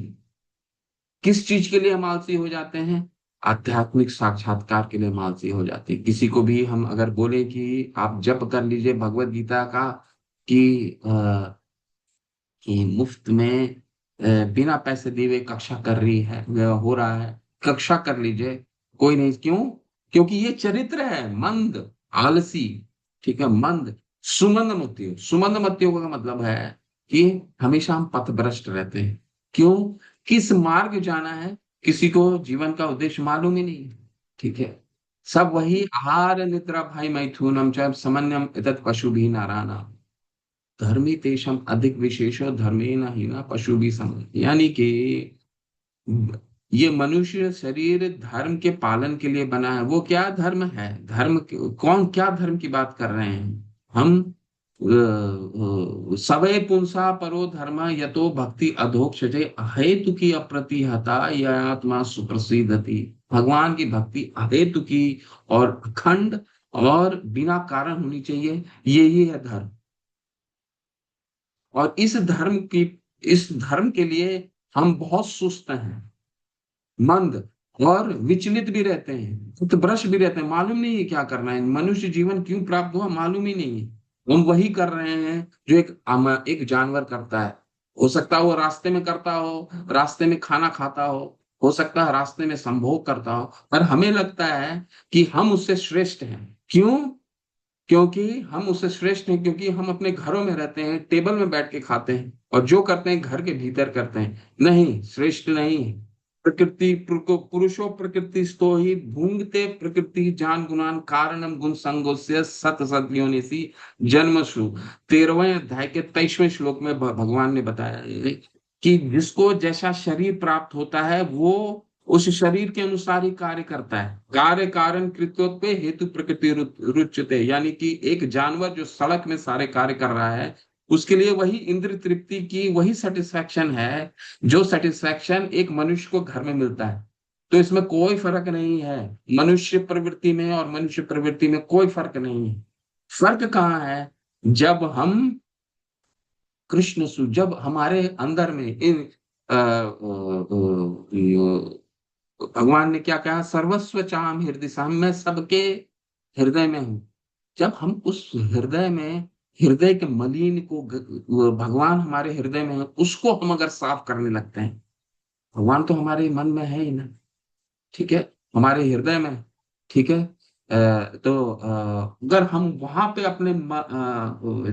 किस चीज के लिए हम आलसी हो जाते हैं? आध्यात्मिक साक्षात्कार के लिए मानसी हो जाती है। किसी को भी हम अगर बोले कि आप जप कर लीजिए भगवत गीता का, कि कि मुफ्त में बिना पैसे दिए हुए कक्षा कर रही है, हो रहा है, कक्षा कर लीजिए, कोई नहीं। क्यों? क्योंकि ये चरित्र है मंद, आलसी, ठीक है, मंद। सुमंद मतियो, सुमंद मतियो का मतलब है कि हमेशा हम पथभ्रष्ट रहते हैं। क्यों? किस मार्ग जाना है किसी को जीवन का उद्देश्य मालूम ही नहीं है। ठीक है, सब वही आहार निद्रा भाई मैथुनम च समन्यम इतत पशु भी नारायण धर्मी तेषम अधिक विशेषो धर्मेण हीना पशु भी सम, यानी कि ये मनुष्य शरीर धर्म के पालन के लिए बना है। वो क्या धर्म है? कौन क्या धर्म की बात कर रहे हैं हम? सवै पुंसा परो धर्म यतो भक्ति अधोक्षजे अहेतु की अप्रतिहता या आत्मा सुप्रसिद्धति। भगवान की भक्ति अहेतु की और अखंड और बिना कारण होनी चाहिए, यही है धर्म। और इस धर्म के लिए हम बहुत सुस्त हैं, मंद, और विचलित भी रहते हैं, बुतभ्रष्ट भी रहते हैं। मालूम नहीं है क्या करना है, मनुष्य जीवन क्यों प्राप्त हुआ मालूम ही नहीं है। हम वही कर रहे हैं जो एक जानवर करता है। हो सकता है वो रास्ते में करता हो, रास्ते में खाना खाता हो सकता है रास्ते में संभोग करता हो, पर हमें लगता है कि हम उससे श्रेष्ठ हैं। क्यों? क्योंकि हम उससे श्रेष्ठ हैं क्योंकि हम अपने घरों में रहते हैं, टेबल में बैठ के खाते हैं, और जो करते हैं घर के भीतर करते हैं। नहीं, श्रेष्ठ नहीं है। पुरुषो प्रकृति स्तो ही भूंगते प्रकृति जान गुणान कारणम गुण संगोस्य सत सद्योनिसी जन्मसु। 13वें अध्याय के 23वें श्लोक में भगवान ने बताया है कि जिसको जैसा शरीर प्राप्त होता है वो उस शरीर के अनुसार ही कार्य करता है। कार्य कारण कृत्योत्पे हेतु प्रकृति रुच्यते, यानी कि एक जानवर जो सड़क में सारे कार्य कर रहा है, उसके लिए वही इंद्र तृप्ति की वही सेटिस्फैक्शन है जो सेटिस्फैक्शन एक मनुष्य को घर में मिलता है। तो इसमें कोई फर्क नहीं है, मनुष्य प्रवृत्ति में और मनुष्य प्रवृत्ति में कोई फर्क नहीं है। फर्क कहाँ है? जब हम जब हमारे अंदर में इन भगवान ने क्या कहा? सर्वस्व चाम हृदय साम, मैं सबके हृदय में हूं। जब हम उस हृदय में, हृदय के मलिन को वो भगवान हमारे हृदय में है, उसको हम अगर साफ करने लगते हैं, भगवान तो हमारे मन में है ही ना, ठीक है, हमारे हृदय में, ठीक है। तो अगर हम वहां पे अपने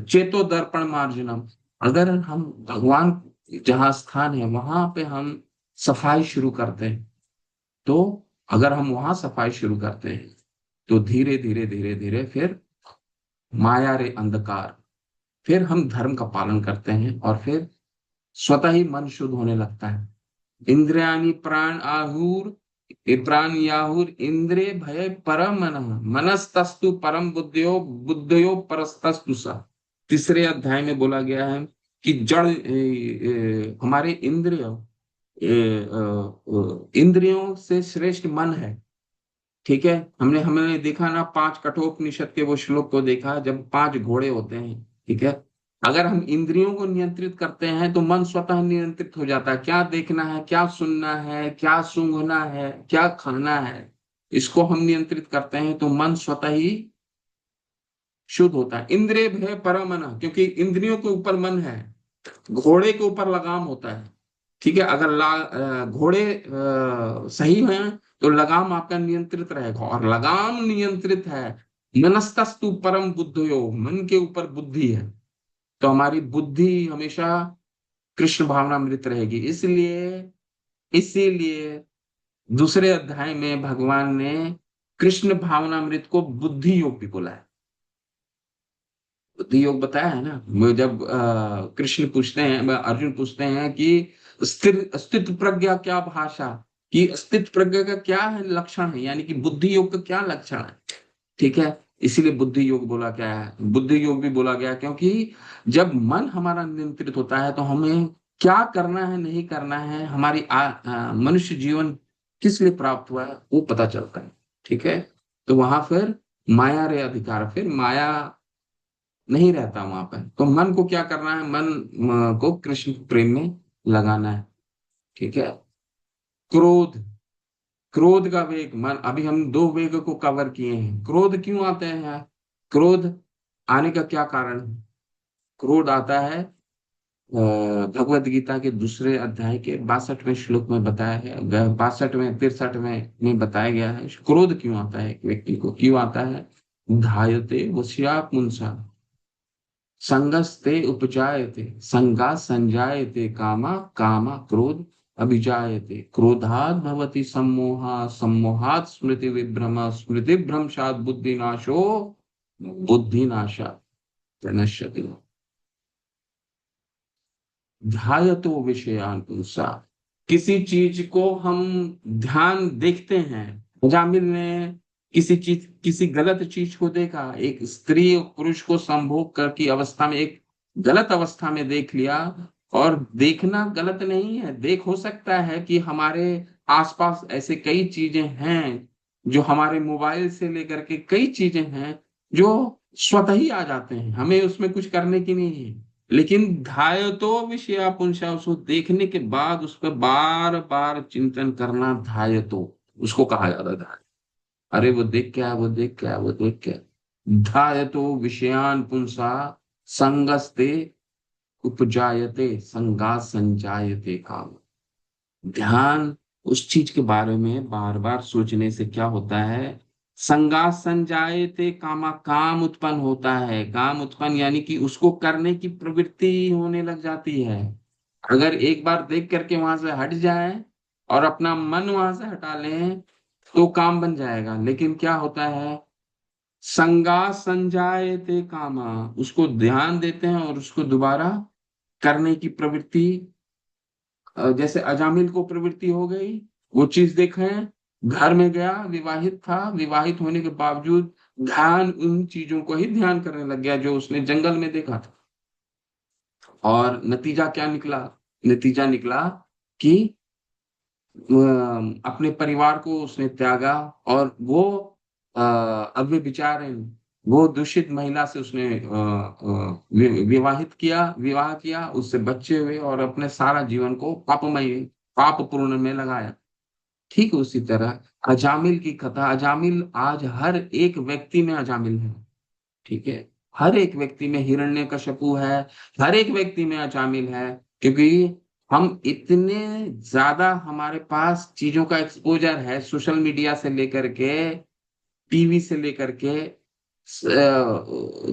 चेतो दर्पण मार्जनम, अगर हम भगवान जहाँ स्थान है वहां पे हम सफाई शुरू करते हैं, तो अगर हम वहां सफाई शुरू करते हैं तो धीरे धीरे धीरे धीरे फिर माया रे अंधकार, फिर हम धर्म का पालन करते हैं और फिर स्वतः ही मन शुद्ध होने लगता है। इंद्रियाणि प्राण याहुर इंद्रिय भय परम मन मनस्तस्तु परम बुद्धयो बुद्धयो परस्तस्तु सा। तीसरे अध्याय में बोला गया है कि हमारे इंद्रियों से श्रेष्ठ मन है। ठीक है, हमने हमने देखा ना, 5 कठोपनिषद के वो श्लोक को देखा जब 5 घोड़े होते हैं। ठीक है, अगर हम इंद्रियों को नियंत्रित करते हैं तो मन स्वतः नियंत्रित हो जाता है। क्या देखना है, क्या सुनना है, क्या सूंघना है, क्या खाना है, इसको हम नियंत्रित करते हैं तो मन स्वतः ही शुद्ध होता है। इंद्रिय भय परम मन, क्योंकि इंद्रियों के ऊपर मन है, घोड़े के ऊपर लगाम होता है। ठीक है, अगर घोड़े सही हैं तो लगाम आपका नियंत्रित रहेगा, और लगाम नियंत्रित है। मनस्तस्तु परम बुद्धयो, मन के ऊपर बुद्धि है, तो हमारी बुद्धि हमेशा कृष्ण भावनामृत रहेगी। इसलिए इसीलिए दूसरे अध्याय में भगवान ने कृष्ण भावनामृत को बुद्धि योग भी बोला है। बुद्धि योग बताया है ना। जब कृष्ण पूछते हैं, अर्जुन पूछते हैं कि स्थिर अस्तित्व प्रज्ञा क्या भाषा, कि अस्तित्व प्रज्ञा का क्या है लक्षण है, यानी कि बुद्धि योग का क्या लक्षण है। ठीक है, इसीलिए बुद्धि योग बोला गया है, बुद्धि योग भी बोला गया, क्योंकि जब मन हमारा नियंत्रित होता है तो हमें क्या करना है नहीं करना है, हमारी मनुष्य जीवन किस लिए प्राप्त हुआ है वो पता चलता है। ठीक है, तो वहां फिर माया रे अधिकार, फिर माया नहीं रहता वहां पर। तो मन को क्या करना है? मन को कृष्ण प्रेम में लगाना है। ठीक है, क्रोध, क्रोध का वेग, मन, अभी हम दो वेग को कवर किए हैं। क्रोध क्यों आते हैं? क्रोध आने का क्या कारण है? क्रोध आता है, भगवत गीता के दूसरे अध्याय के 62वें श्लोक में बताया है, 62वें 63वें में बताया गया है। क्रोध क्यों आता है एक व्यक्ति को, क्यों आता है? धायते वश्या पुंसा संगस्ते उपजायते संगा संजायते कामा कामा क्रोध अभिजायते क्रोधात् भवति सम्मोहा सम्मोहात् स्मृति विभ्रम स्मृति भ्रंशात् बुद्धिनाशो बुद्धिनाशात् प्रणश्यति। ध्यायतो विषयान पुंसा, किसी चीज को हम ध्यान देखते हैं। मुजामिल ने किसी चीज, किसी गलत चीज को देखा, एक स्त्री और पुरुष को संभोग कर की अवस्था में, एक गलत अवस्था में देख लिया। और देखना गलत नहीं है, देख हो सकता है कि हमारे आसपास ऐसे कई चीजें हैं, जो हमारे मोबाइल से लेकर के कई चीजें हैं जो स्वतः ही आ जाते हैं, हमें उसमें कुछ करने की नहीं है। लेकिन ध्यायतो विषया पुंसा, उसको देखने के बाद उस पर बार बार चिंतन करना, ध्यायतो उसको कहा जाता है ध्यान। अरे वो देख क्या है, वो देख क्या है, वो देख क्या है। ध्यायतो विषयान पुंसा संगस्ते उपजायते संगा संजायते काम। ध्यान उस चीज के बारे में बार बार सोचने से क्या होता है? संगा संजायते कामा, काम उत्पन्न होता है। काम उत्पन्न यानी कि उसको करने की प्रवृत्ति होने लग जाती है। अगर एक बार देख करके वहां से हट जाए और अपना मन वहां से हटा लें तो काम बन जाएगा। लेकिन क्या होता है? संगा संजायते कामा, उसको ध्यान देते हैं और उसको दोबारा करने की प्रवृत्ति, जैसे अजामिल को प्रवृत्ति हो गई, वो चीज देखे, घर में गया, विवाहित था, विवाहित होने के बावजूद ध्यान उन चीजों को ही ध्यान करने लग गया जो उसने जंगल में देखा था। और नतीजा क्या निकला? नतीजा निकला कि अपने परिवार को उसने त्यागा, और वो अब वे विचार, वो दूषित महिला से उसने विवाहित किया, विवाह किया, उससे बच्चे हुए और अपने सारा जीवन को पापमय, पाप पूर्ण में लगाया। ठीक उसी तरह अजामिल की कथा, अजामिल आज हर एक व्यक्ति में अजामिल है। ठीक है, हर एक व्यक्ति में हिरण्यकशिपु है, हर एक व्यक्ति में अजामिल है। क्योंकि हम इतने ज्यादा, हमारे पास चीजों का एक्सपोजर है, सोशल मीडिया से लेकर के, टीवी से लेकर के,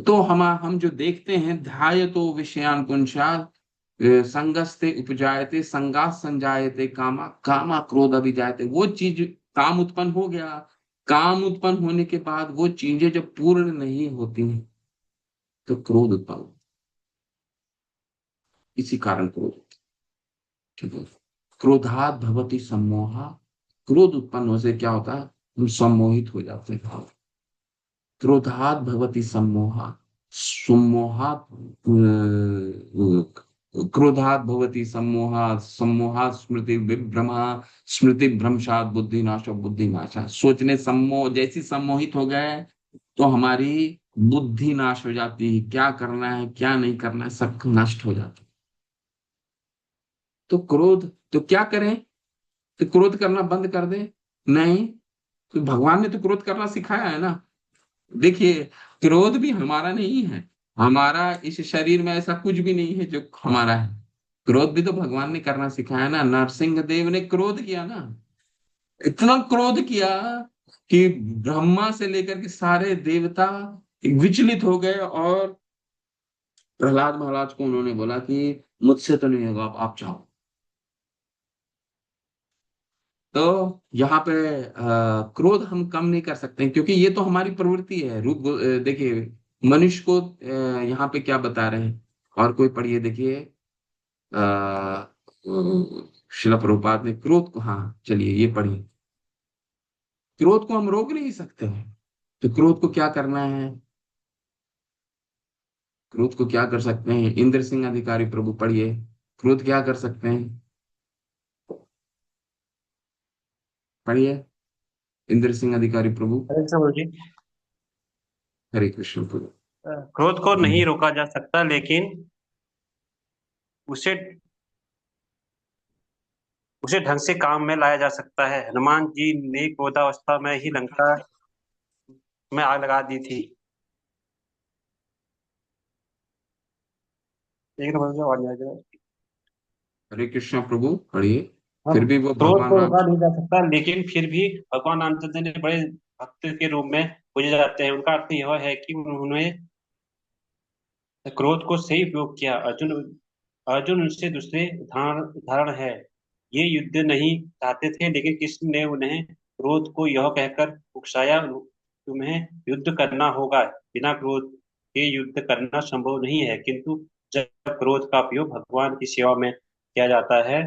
तो हम जो देखते हैं, ध्यायतो विषयान पुंसा संगस्ते उपजायते संगा संजायते कामा कामा क्रोध अभिजायते। वो चीज, काम उत्पन्न हो गया, काम उत्पन्न होने के बाद वो चीजें जब पूर्ण नहीं होती हैं तो क्रोध उत्पन्न होता है। इसी कारण क्रोध होता है। ठीक है, क्रोधात भवति सम्मोहा, क्रोध उत्पन्न होने से क्या होता है? हम सम्मोहित हो जाते हैं। क्रोधात भवति सम्मोहा सम्मोहात क्रोधात भवति सम्मोहात सम्मोहात स्मृति विभ्रमा स्मृति भ्रंशात बुद्धिनाश बुद्धिनाशा। सोचने सम्मोह, जैसी सम्मोहित हो गए तो हमारी बुद्धि नाश हो जाती है, क्या करना है क्या नहीं करना है सब नष्ट हो जाता है। तो क्रोध, तो क्या करें? तो क्रोध करना बंद कर दे? नहीं, तो भगवान ने तो क्रोध करना सिखाया है ना। देखिए, क्रोध भी हमारा नहीं है, हमारा इस शरीर में ऐसा कुछ भी नहीं है जो हमारा है। क्रोध भी तो भगवान ने करना सिखाया ना। नरसिंह देव ने क्रोध किया ना, इतना क्रोध किया कि ब्रह्मा से लेकर के सारे देवता विचलित हो गए। और प्रहलाद महाराज को उन्होंने बोला कि मुझसे तो नहीं होगा, आप जाओ। तो यहाँ पे क्रोध हम कम नहीं कर सकते हैं, क्योंकि ये तो हमारी प्रवृत्ति है। रूप देखिए, मनुष्य को यहाँ पे क्या बता रहे हैं, और कोई पढ़िए देखिए, शिला प्रभुपाद ने क्रोध को, हाँ चलिए ये पढ़िए। क्रोध को हम रोक नहीं सकते हैं, तो क्रोध को क्या करना है? क्रोध को क्या कर सकते हैं? इंद्र सिंह अधिकारी प्रभु पढ़िए, क्रोध क्या कर सकते हैं? पढ़िए, इंद्र सिंह अधिकारी प्रभु।
अरे प्रभु जी,
हरे कृष्ण प्रभु।
क्रोध को नहीं रोका जा सकता, लेकिन उसे उसे ढंग से काम में लाया जा सकता है। हनुमान जी ने क्रोधावस्था में ही लंका में आग लगा दी थी। एक नंबर से आवाज नहीं आ रहा है।
हरे कृष्णा प्रभु पढ़िए।
हाँ,
फिर भी वो
क्रोध
भगवान
को
राम।
रोका नहीं जा सकता, लेकिन फिर भी भगवान रामचंद्र ने बड़े भक्त के रूप में पूजे जाते हैं। उनका अर्थ यह है कि उन्होंने क्रोध को सही उपयोग किया। अर्जुन अर्जुन उनसे दूसरे उदाहरण है। ये युद्ध नहीं चाहते थे, लेकिन कृष्ण ने उन्हें क्रोध को यह कहकर उकसाया, तुम्हें युद्ध करना होगा। बिना क्रोध के युद्ध करना संभव नहीं है, किंतु जब क्रोध का उपयोग भगवान की सेवा में किया जाता है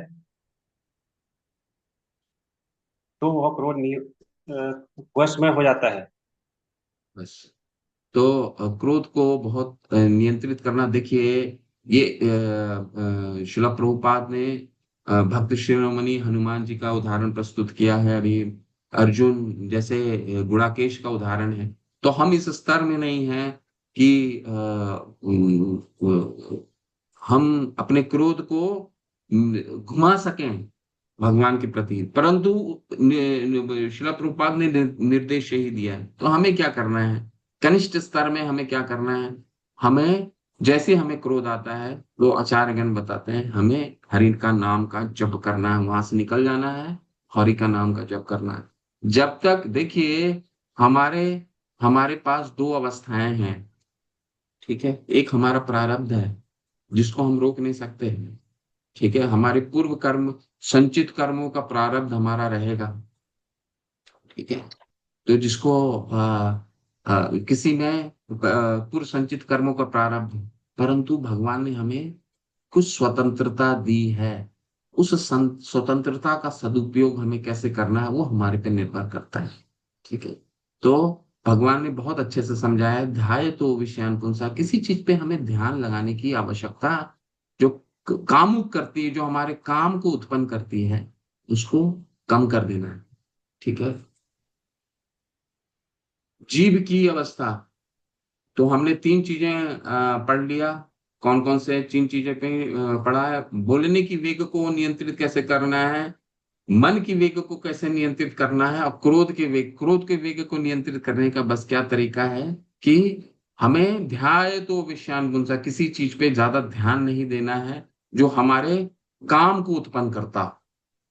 तो वह क्रोध वश में हो जाता है।
बस। तो क्रोध को बहुत नियंत्रित करना, देखिए ये शिला प्रभुपाद ने भक्त शिरोमणि हनुमान जी का उदाहरण प्रस्तुत किया है अभी। अर्जुन जैसे गुणाकेश का उदाहरण है। तो हम इस स्तर में नहीं हैं कि हम अपने क्रोध को घुमा सकें भगवान के प्रति, परंतु शिला प्रभुपाद ने निर्देश यही दिया है। तो हमें क्या करना है, कनिष्ठ स्तर में हमें क्या करना है? हमें जैसे हमें क्रोध आता है तो आचार्यगण बताते हैं हमें हरि का नाम का जप करना है, वहां से निकल जाना है, हरि का नाम का जप करना है। जब तक देखिए हमारे हमारे पास दो अवस्थाएं हैं, ठीक है। एक हमारा प्रारब्ध है जिसको हम रोक नहीं सकते, ठीक है। हमारे पूर्व कर्म, संचित कर्मों का प्रारब्ध हमारा रहेगा, ठीक है। तो जिसको किसी में पूर्व संचित कर्मों का प्रारब्ध है, परंतु भगवान ने हमें कुछ स्वतंत्रता दी है। उस स्वतंत्रता का सदुपयोग हमें कैसे करना है वो हमारे पे निर्भर करता है, ठीक है। तो भगवान ने बहुत अच्छे से समझाया है, ध्याय तो विषयान पुंसा, किसी चीज पे हमें ध्यान लगाने की आवश्यकता जो कामुक करती है, जो हमारे काम को उत्पन्न करती है, उसको कम कर देना है, ठीक है। जीव की अवस्था, तो हमने तीन चीजें पढ़ लिया। कौन कौन से तीन चीजें पे पढ़ा है? बोलने की वेग को नियंत्रित कैसे करना है, मन की वेग को कैसे नियंत्रित करना है, और क्रोध के वेग को नियंत्रित करने का बस क्या तरीका है कि हमें ध्याय तो विषयान पुंसा, किसी चीज पे ज्यादा ध्यान नहीं देना है जो हमारे काम को उत्पन्न करता,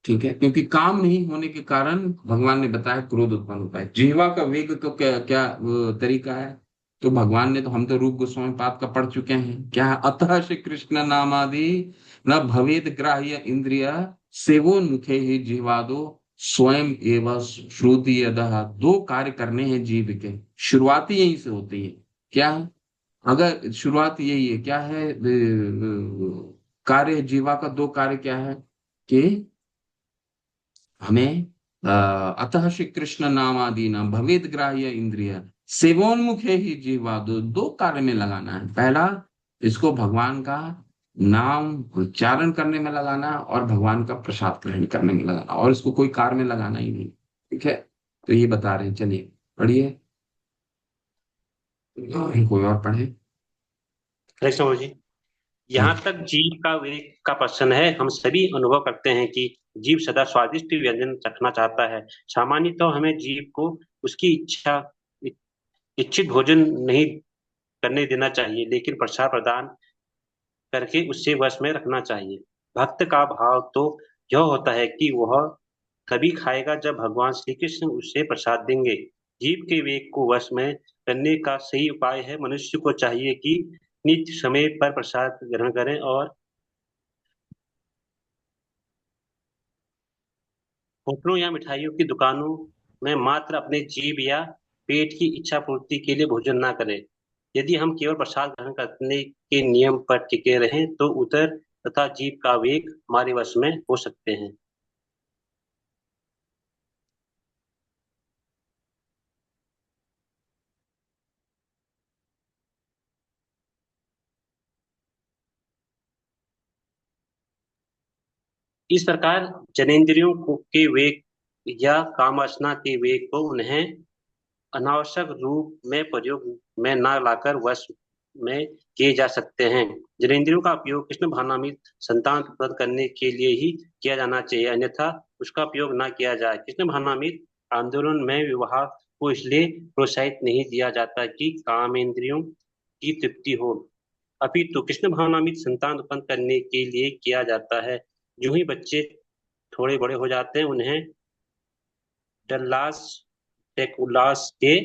ठीक है। क्योंकि काम नहीं होने के कारण भगवान ने बताया क्रोध उत्पन्न होता है। जिह्वा का वेग तो क्या क्या तरीका है? तो भगवान ने तो, हम तो रूप गोस्वामी पाद का पढ़ चुके हैं, क्या है? अतः श्री कृष्ण नामादि न भवेद ग्राह्य इंद्रिय सेवोन्मुखे ही जिह्वादो स्वयं एवं श्रुति यदः। दो कार्य करने हैं जीव के, शुरुआती यहीं से होती है। क्या है? अगर शुरुआत यही है, क्या है कार्य? जीवा का दो कार्य क्या है कि हमें अतः श्री कृष्ण नामादि न भवेद ग्राह्य इंद्रिय सेवोन्मुखे ही जीवा, दो कार्य में लगाना है। पहला, इसको भगवान का नाम उच्चारण करने में लगाना, और भगवान का प्रसाद ग्रहण करने में लगाना, और इसको कोई कार्य में लगाना ही नहीं, ठीक है। तो ये बता रहे हैं, चलिए पढ़िए। कोई और पढ़े।
कृष्ण जी, यहाँ तक जीव का विवेक का प्रश्न है। हम सभी अनुभव करते हैं कि जीव सदा स्वादिष्ट व्यंजन चखना चाहता है। सामान्यतः तो हमें जीव को उसकी इच्छित भोजन नहीं करने देना चाहिए, लेकिन प्रसाद प्रदान करके उससे वश में रखना चाहिए। भक्त का भाव तो यह होता है कि वह तभी खाएगा जब भगवान श्री कृष्ण उसे प्रसाद देंगे। जीव के वेग को वश में करने का सही उपाय है, मनुष्य को चाहिए कि नित्य समय पर प्रसाद ग्रहण करें और होटलों या मिठाइयों की दुकानों में मात्र अपने जीभ या पेट की इच्छा पूर्ति के लिए भोजन ना करें। यदि हम केवल प्रसाद ग्रहण करने के नियम पर टिके रहें तो उदर तथा जीभ का वेग हमारे वश में हो सकते हैं। इस प्रकार जनेंद्रियों के वेग या कामवासना के वेग को उन्हें अनावश्यक रूप में प्रयोग में न लाकर वश में किए जा सकते हैं। जनेंद्रियों का उपयोग कृष्ण भावनामृत संतान उत्पन्न करने के लिए ही किया जाना चाहिए, अन्यथा उसका उपयोग ना किया जाए। कृष्ण भावनामृत आंदोलन में विवाह को इसलिए प्रोत्साहित नहीं दिया जाता कि कामेंद्रियों की तृप्ति हो, अपितु कृष्ण भावनामृत संतान उत्पन्न करने के लिए किया जाता है। जो ही बच्चे थोड़े बड़े हो जाते हैं, उन्हें डल्लास टेकुलास के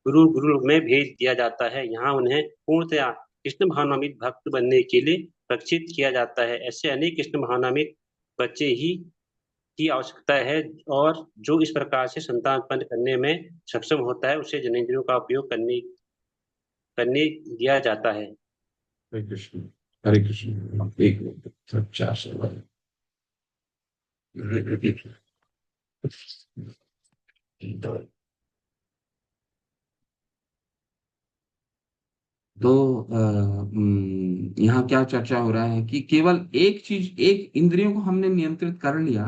गुरु गुरु में भेज दिया जाता है। यहाँ उन्हें पूर्णतया कृष्ण भावनामृत भक्त बनने के लिए प्रशिक्षित किया जाता है। ऐसे अनेक कृष्ण भावनामृत बच्चे ही की आवश्यकता है, और जो इस प्रकार से संतान उत्पन्न करने में सक्षम होता है, उसे जनेंद्रियों का उपयोग करने करने दिया जाता है।
हरे कृष्ण। हरे कृष्ण। एक मिनट, 4 सवाल। तो यहाँ क्या चर्चा हो रहा है कि केवल एक चीज, एक इंद्रियों को हमने नियंत्रित कर लिया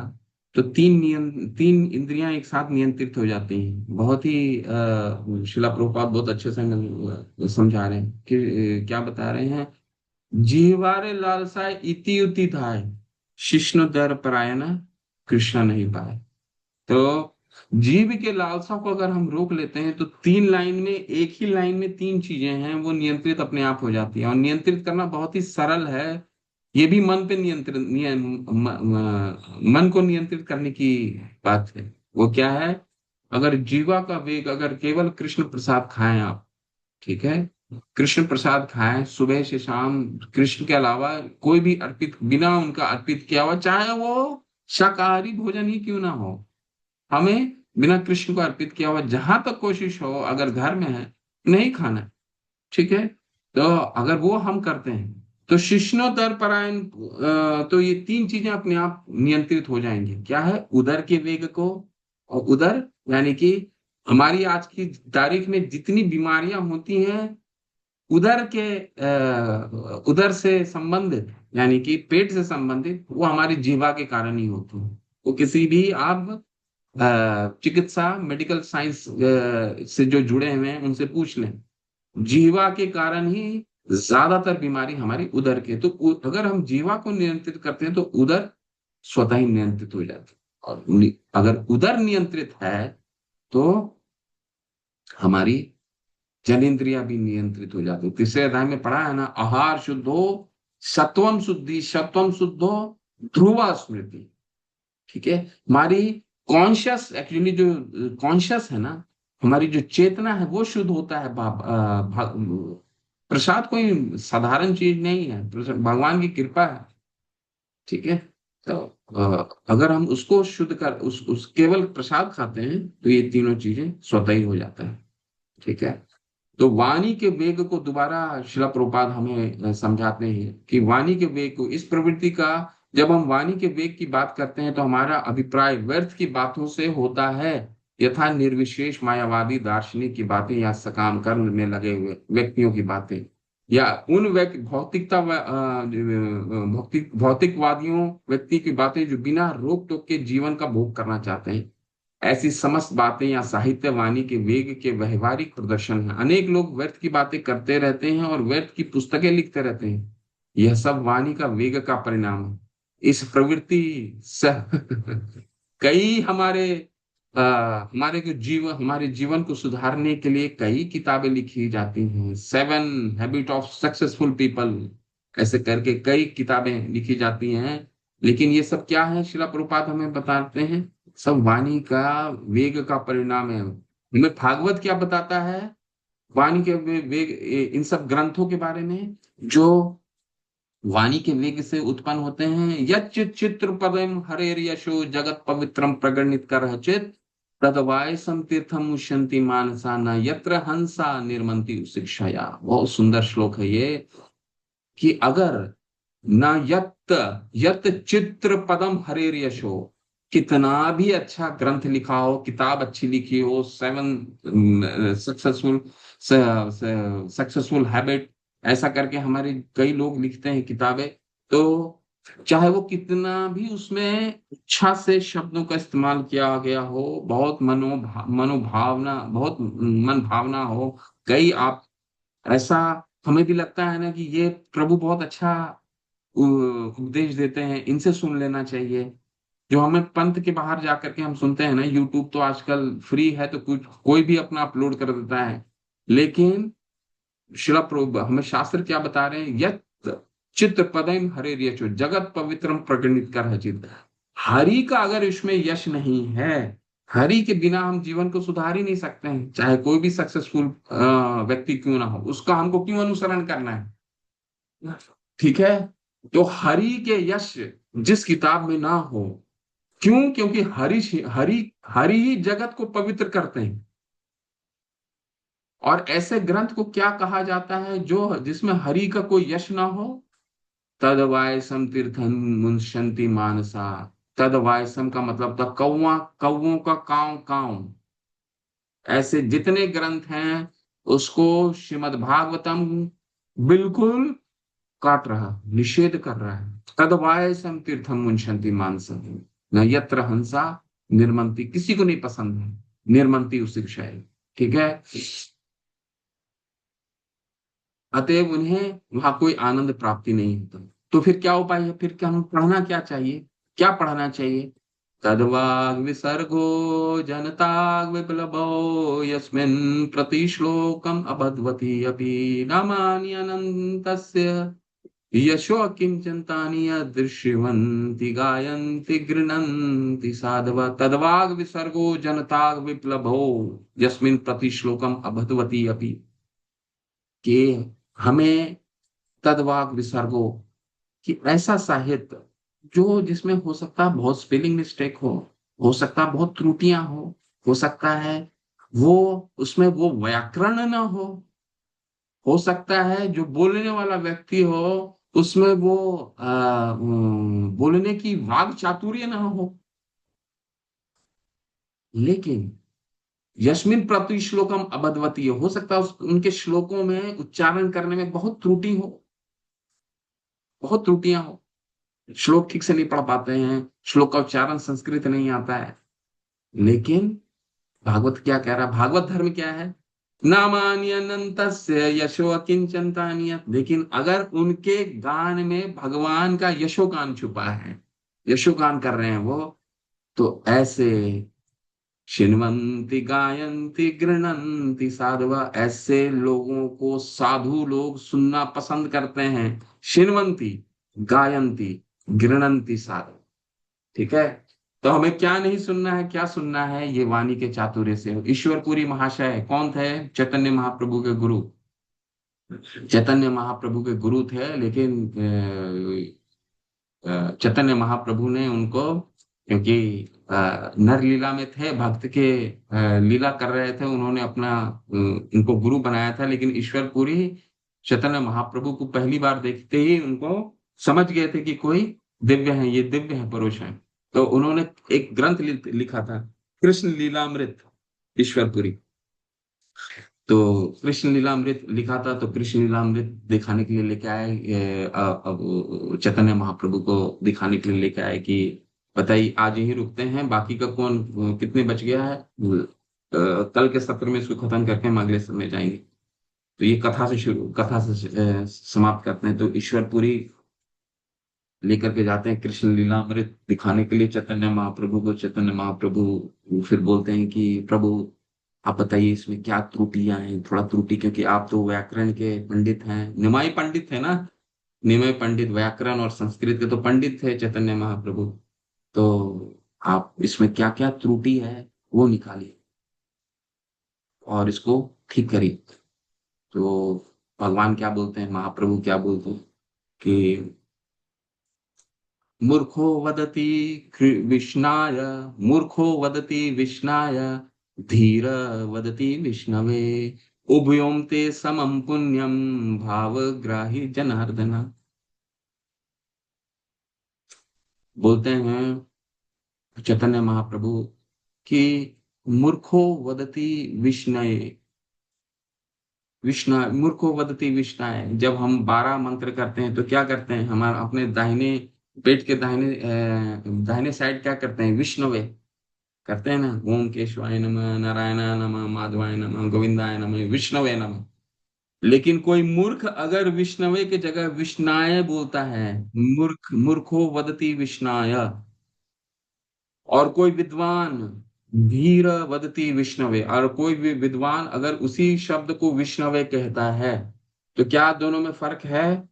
तो तीन इंद्रियां एक साथ नियंत्रित हो जाती हैं। बहुत ही शिला प्रभुपाद बहुत अच्छे से समझा रहे हैं कि क्या बता रहे हैं। जीवारे लालसा इति उति धाय, शिष्णु दर परायण कृष्ण नहीं पाए। तो जीव के लालसा को अगर हम रोक लेते हैं तो तीन लाइन में, एक ही लाइन में तीन चीजें हैं वो नियंत्रित अपने आप हो जाती है। और नियंत्रित करना बहुत ही सरल है। ये भी मन पे मन को नियंत्रित करने की बात है। वो क्या है? अगर जीवा का वेग, अगर केवल कृष्ण प्रसाद खाएं आप, ठीक है, कृष्ण प्रसाद खाएं सुबह से शाम, कृष्ण के अलावा कोई भी अर्पित, बिना उनका अर्पित किया हुआ, चाहे वो शाकाहारी भोजन ही क्यों ना हो, हमें बिना कृष्ण को अर्पित किया हुआ जहां तक कोशिश हो, अगर घर में है नहीं खाना है, ठीक है, तो अगर वो हम करते हैं तो शिष्णोत्तर परायण, तो ये तीन चीजें अपने आप नियंत्रित हो जाएंगी। क्या है? उदर के वेग को, और उदर यानी कि हमारी आज की तारीख में जितनी बीमारियां होती हैं उदर के उदर से संबंधित, यानी कि पेट से संबंधित, वो हमारी जीवा के कारण ही होती है। वो किसी भी आप चिकित्सा मेडिकल साइंस से जो जुड़े हुए हैं उनसे पूछ लें, जीवा के कारण ही ज्यादातर बीमारी हमारी उदर के। तो अगर हम जीवा को नियंत्रित करते हैं तो उदर स्वतः ही नियंत्रित हो जाती है। और अगर उदर नियंत्रित है तो हमारी जनेंद्रिया भी नियंत्रित हो जाती है। तीसरे अध्याय में पढ़ा है ना, आहार शुद्धो सत्वम शुद्धि, सत्वम शुद्धो ध्रुवा स्मृति। ठीक है, हमारी कॉन्शियस, एक्चुअली जो कॉन्शियस है ना, हमारी जो चेतना है वो शुद्ध होता है। प्रसाद कोई साधारण चीज नहीं है, भगवान की कृपा है। ठीक है, तो अगर हम उसको शुद्ध कर, उस केवल प्रसाद खाते हैं तो ये तीनों चीजें स्वतः ही हो जाता है। ठीक है, तो वाणी के वेग को दोबारा शिला प्रभुपाद हमें समझाते हैं कि वाणी के वेग को, इस प्रवृत्ति का, जब हम वाणी के वेग की बात करते हैं तो हमारा अभिप्राय व्यर्थ की बातों से होता है, यथा निर्विशेष मायावादी दार्शनिक की बातें, या सकाम कर्म में लगे हुए व्यक्तियों की बातें, या उन भौतिकवादियों व्यक्ति की बातें जो बिना रोक टोक के जीवन का भोग करना चाहते हैं। ऐसी समस्त बातें या साहित्य वाणी के वेग के व्यवहारिक प्रदर्शन है। अनेक लोग व्यर्थ की बातें करते रहते हैं और व्यर्थ की पुस्तकें लिखते रहते हैं। यह सब वाणी का वेग का परिणाम है। इस प्रवृत्ति से कई हमारे जीवन को सुधारने के लिए कई किताबें लिखी जाती हैं। 7 हैबिट ऑफ सक्सेसफुल पीपल, ऐसे करके कई किताबें लिखी जाती हैं। लेकिन ये सब क्या है? शिला प्रभुपाद हमें बताते हैं, सब वाणी का वेग का परिणाम है। हमें भागवत क्या बताता है वाणी के वेग, इन सब ग्रंथों के बारे में जो वाणी के वेग से उत्पन्न होते हैं। यच्चित् चित्र पदम हरेर यशो जगत पवित्रम प्रगणित कर चित तदवायसम तीर्थम मुष्यन्ति मानसा न यत्र हंसा निर्मंति शिक्षाया। बहुत सुंदर श्लोक है ये, कि अगर न यत चित्र पदम हरेर यशो, कितना भी अच्छा ग्रंथ लिखा हो, किताब अच्छी लिखी हो, 7 सक्सेसफुल हैबिट, ऐसा करके हमारे कई लोग लिखते हैं किताबें, तो चाहे वो कितना भी उसमें इच्छा से शब्दों का इस्तेमाल किया गया हो, बहुत मनोभावना, बहुत मन भावना हो, कई आप ऐसा हमें भी लगता है ना कि ये प्रभु बहुत अच्छा उपदेश देते हैं, इनसे सुन लेना चाहिए। जो हमें पंथ के बाहर जा करके हम सुनते हैं ना, यूट्यूब तो आजकल फ्री है, तो कुछ कोई भी अपना अपलोड कर देता है। लेकिन शिला प्रभु हमें शास्त्र क्या बता रहे हैं, यत चित्त पदम हरे रियचो जगत पवित्रम प्रगणित कर चित। हरि का अगर इसमें यश नहीं है, हरि के बिना हम जीवन को सुधार ही नहीं सकते हैं, चाहे कोई भी सक्सेसफुल व्यक्ति क्यों ना हो, उसका हमको क्यों अनुसरण करना है। ठीक है। तो हरि के यश जिस किताब में ना हो, क्यों? क्योंकि हरि हरि हरि ही जगत को पवित्र करते हैं। और ऐसे ग्रंथ को क्या कहा जाता है जो जिसमें हरि का कोई यश ना हो? तदवायसम तीर्थन मुंशंति मानसा। तदवायसम का मतलब था कौवा, कौवों का काव काव। ऐसे जितने ग्रंथ हैं उसको श्रीमद् भागवतम बिल्कुल काट रहा, निषेध कर रहा है। तदवायसम तीर्थम मुंशंति मानसा न यत्र हंसा निर्मंती। किसी को नहीं पसंद है निर्मंती उसी विषय है। ठीक है। अतएव उन्हें वहां कोई आनंद प्राप्ति नहीं होता। तो फिर क्या उपाय है? फिर क्या हम पढ़ना क्या चाहिए? क्या पढ़ना चाहिए? तद्वाग विसर्गो जनताग विप्लवो यस्मिन् प्रतिश्लोकम अबध्वति अपि नामानि अनन्तस्य यशो किंचन्तानि अदृश्यवन्ति गायन्ति गृह्णन्ति साधव। तद्वाग विसर्गो जनताग विप्लवो यस्मिन् प्रतिश्लोकम अबध्वति अपि। कि हमें तद्वाग विसर्गो कि ऐसा साहित्य जो जिसमें हो सकता है बहुत स्पेलिंग मिस्टेक हो सकता है बहुत त्रुटियां हो सकता है वो उसमें वो व्याकरण ना हो सकता है जो बोलने वाला व्यक्ति हो उसमें वो बोलने की वाग चातुर्य ना हो। लेकिन यस्मिन प्रति श्लोकम अबधवती हो सकता है उनके श्लोकों में उच्चारण करने में बहुत त्रुटि हो, बहुत त्रुटियां हो, श्लोक ठीक से नहीं पढ़ पाते हैं, श्लोक का उच्चारण संस्कृत नहीं आता है। लेकिन भागवत क्या कह रहा है? भागवत धर्म क्या है? नामानि अनंतस्य यशो अकिंचनतानियत। लेकिन अगर उनके गान में भगवान का यशोगान छुपा है, यशोगान कर रहे हैं वो, तो ऐसे शिन्वन्ति गायन्ति गृह्णन्ति साधवा, ऐसे लोगों को साधु लोग सुनना पसंद करते हैं। शिन्वन्ति गायन्ति गृह्णन्ति साधु। ठीक है। तो हमें क्या नहीं सुनना है, क्या सुनना है? ये वाणी के चातुर्य से। ईश्वरपुरी महाशय कौन थे? चैतन्य महाप्रभु के गुरु। चैतन्य महाप्रभु के गुरु थे, लेकिन चैतन्य महाप्रभु ने उनको, क्योंकि नर लीला में थे, भक्त के लीला कर रहे थे, उन्होंने अपना इनको गुरु बनाया था। लेकिन ईश्वरपुरी चैतन्य महाप्रभु को पहली बार देखते ही उनको समझ गए थे कि कोई दिव्य है, ये दिव्य है, पुरुष है। तो उन्होंने एक ग्रंथ लिखा था, कृष्ण लीलामृत, ईश्वरपुरी। तो कृष्ण लीलामृत लिखा था, तो कृष्ण लीलामृत दिखाने के लिए लेके आए, चैतन्य महाप्रभु को दिखाने के लिए लेके आए कि बताइए आज यही रुकते हैं, बाकी का कौन कितने बच गया है, कल के सत्र में इसको खत्म करके हम अगले समय जाएंगे। तो ये कथा से समाप्त करते हैं। तो ईश्वरपुरी लेकर के जाते हैं कृष्ण लीलामृत दिखाने के लिए चैतन्य महाप्रभु को। चैतन्य महाप्रभु फिर बोलते हैं कि प्रभु आप बताइए इसमें क्या त्रुटियां हैं, थोड़ा त्रुटि, क्योंकि आप तो व्याकरण के पंडित हैं, निमाई पंडित थे ना, निमाई पंडित, व्याकरण और संस्कृत के तो पंडित थे चैतन्य महाप्रभु। तो आप इसमें क्या क्या त्रुटि है वो निकालिए और इसको ठीक करिए। तो भगवान क्या बोलते हैं, महाप्रभु क्या बोलते हैं कि मूर्खो वदति विष्णाय, मूर्खो वदति विष्णाय, धीर वदति विष्णवे, उभयों ते समम पुण्यम भावग्राही जनार्दन। बोलते हैं चैतन्य महाप्रभु कि मूर्खो वदति विष्णये, विष्णा मूर्खो वदति विष्णाय। जब हम 12 मंत्र करते हैं तो क्या करते हैं, हमारा अपने दाहिने पेट के दाहिने साइड क्या करते हैं, विष्णवे करते हैं ना, ओम केशवाय नमः, नारायणाय नमः, माधवाय नमः, गोविंदाय नमः, विष्णवे नमः। लेकिन कोई मूर्ख अगर विष्णवे के जगह विष्णाय बोलता है, मूर्खो वदति विष्णाय, और कोई विद्वान धीर वदति विष्णवे, और कोई भी विद्वान अगर उसी शब्द को विष्णवे कहता है, तो क्या दोनों में फर्क है?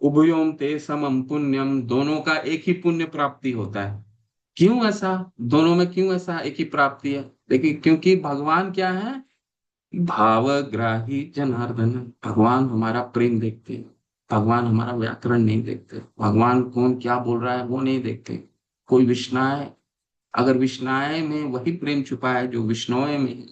उभयोम ते समम पुण्यम, दोनों का एक ही पुण्य प्राप्ति होता है। क्यों ऐसा? दोनों में क्यों ऐसा एक ही प्राप्ति है? देखिए, क्योंकि भगवान क्या है? भावग्राही जनार्दन। भगवान हमारा प्रेम देखते हैं, भगवान हमारा व्याकरण नहीं देखते, भगवान कौन क्या बोल रहा है वो नहीं देखते। कोई विष्णाए, अगर विष्णाए में वही प्रेम छुपा है जो विष्णुए में है।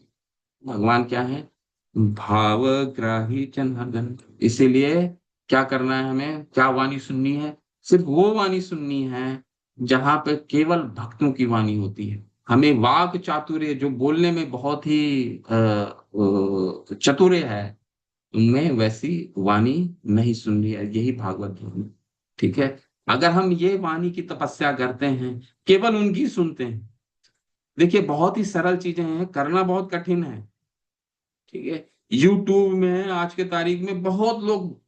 भगवान क्या है? भावग्राही जनार्दन। इसीलिए क्या करना है हमें? क्या वाणी सुननी है? सिर्फ वो वाणी सुननी है जहां पे केवल भक्तों की वाणी होती है। हमें वाक चातुर्य, जो बोलने में बहुत ही चतुर्य है, उनमें वैसी वाणी नहीं सुननी है। यही भागवत धर्म है। ठीक है। अगर हम ये वाणी की तपस्या करते हैं, केवल उनकी सुनते हैं, देखिए बहुत ही सरल चीजें हैं, करना बहुत कठिन है। ठीक है। यूट्यूब में आज के तारीख में बहुत लोग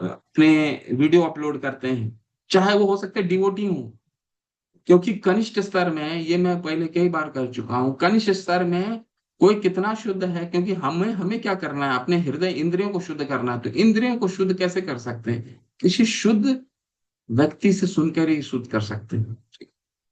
अपने वीडियो अपलोड करते हैं, चाहे वो हो सकते हैं डिवोटी हो। क्योंकि कनिष्ठ स्तर में, ये मैं पहले कई बार कर चुका हूं, कनिष्ठ स्तर में कोई कितना शुद्ध है, क्योंकि हमें हमें क्या करना है? अपने हृदय इंद्रियों को शुद्ध करना है। तो इंद्रियों को शुद्ध कैसे कर सकते हैं? किसी शुद्ध व्यक्ति से सुनकर ही शुद्ध कर सकते हैं।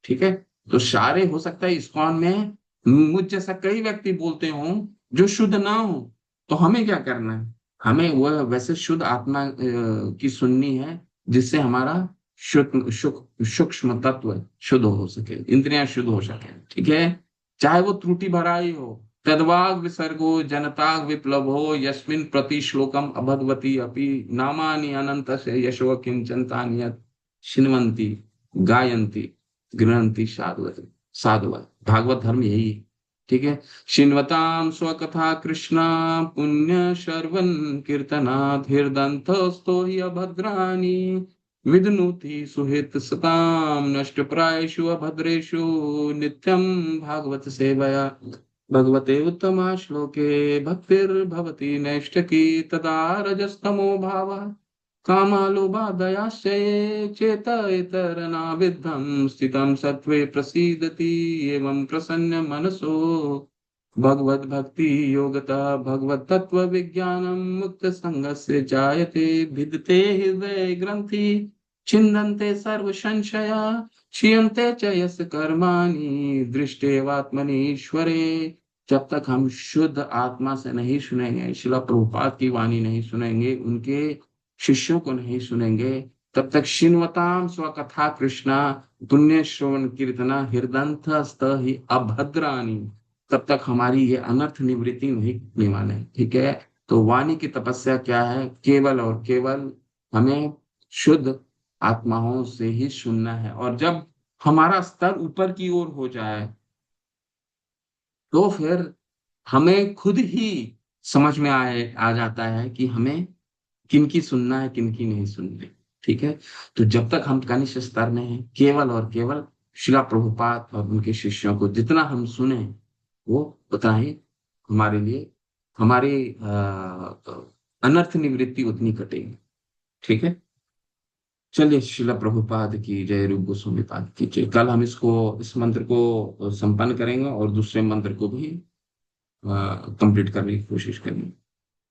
ठीक है। तो सारे हो सकता है इस्कॉन में मुझ जैसा कई व्यक्ति बोलते हों जो शुद्ध ना हो, तो हमें क्या करना है? हमें वह वैसे शुद्ध आत्मा की सुननी है, जिससे हमारा सूक्ष्म तत्व शुद्ध हो सके, इंद्रियां शुद्ध हो सके। ठीक है। चाहे वो त्रुटि भरा ही हो। तद्वाग विसर्गो जनताग विप्लवो यस्मिन् प्रति श्लोकम अभद्वती अपि नामानि अनंत से यशो किंचन तान्यत् शिन्वन्ति गायन्ति गृहंती साधुवत साधुवत। भागवत धर्म यही है। ठीक है। शिन्वताम स्वकथा कृष्णा पुण्य शर्वन कीर्तनात् हृदंतस्तो हि अभद्राणि विदनुति सुहित सताम नष्ट प्रायेषु अभद्रेषु नित्यं भागवत सेवया भगवते उत्तमा श्लोके भक्तिर्भवति नैष्ठकी तदा रजस्तमो भावः कामालोभादयाश्चये चेत इतरनाविद्धं स्थितं सत्त्वे प्रसीदति एवं प्रसन्न मनसो भगवद भक्ति योगता भगवत तत्व विज्ञानम मुक्त संगस्य जायते भिदते हृदय ग्रंथि छिन्दन्ते सर्व संशया क्षीयन्ते च यस कर्माणि दृष्टेवात्मनीश्वरे। जब तक हम शुद्ध आत्मा से नहीं सुनेंगे, शिला प्रभुपाद की वाणी नहीं सुनेंगे, उनके शिष्यों को नहीं सुनेंगे, तब तक शिन्वताम स्वकथा कृष्णा पुण्य श्रवण कीर्तना हृदंत ही अभद्राणी, तब तक हमारी ये अनर्थ निवृत्ति नहीं होने वाले। ठीक है। तो वाणी की तपस्या क्या है? केवल और केवल हमें शुद्ध आत्माओं से ही सुनना है। और जब हमारा स्तर ऊपर की ओर हो जाए, तो फिर हमें खुद ही समझ में आ जाता है कि हमें किनकी सुनना है, किनकी नहीं सुननी। ठीक है। तो जब तक हम कनिष्ठ स्तर में हैं, केवल और केवल शिला प्रभुपाद और उनके शिष्यों को जितना हम सुने, वो उतना ही हमारे लिए, हमारी अनर्थ निवृत्ति उतनी घटेगी। ठीक है। चलिए, शिला प्रभुपाद की जय, रूप गोस्वामी पाद की जय। कल हम इस मंत्र को संपन्न करेंगे और दूसरे मंत्र को भी कंप्लीट करने की कोशिश करेंगे।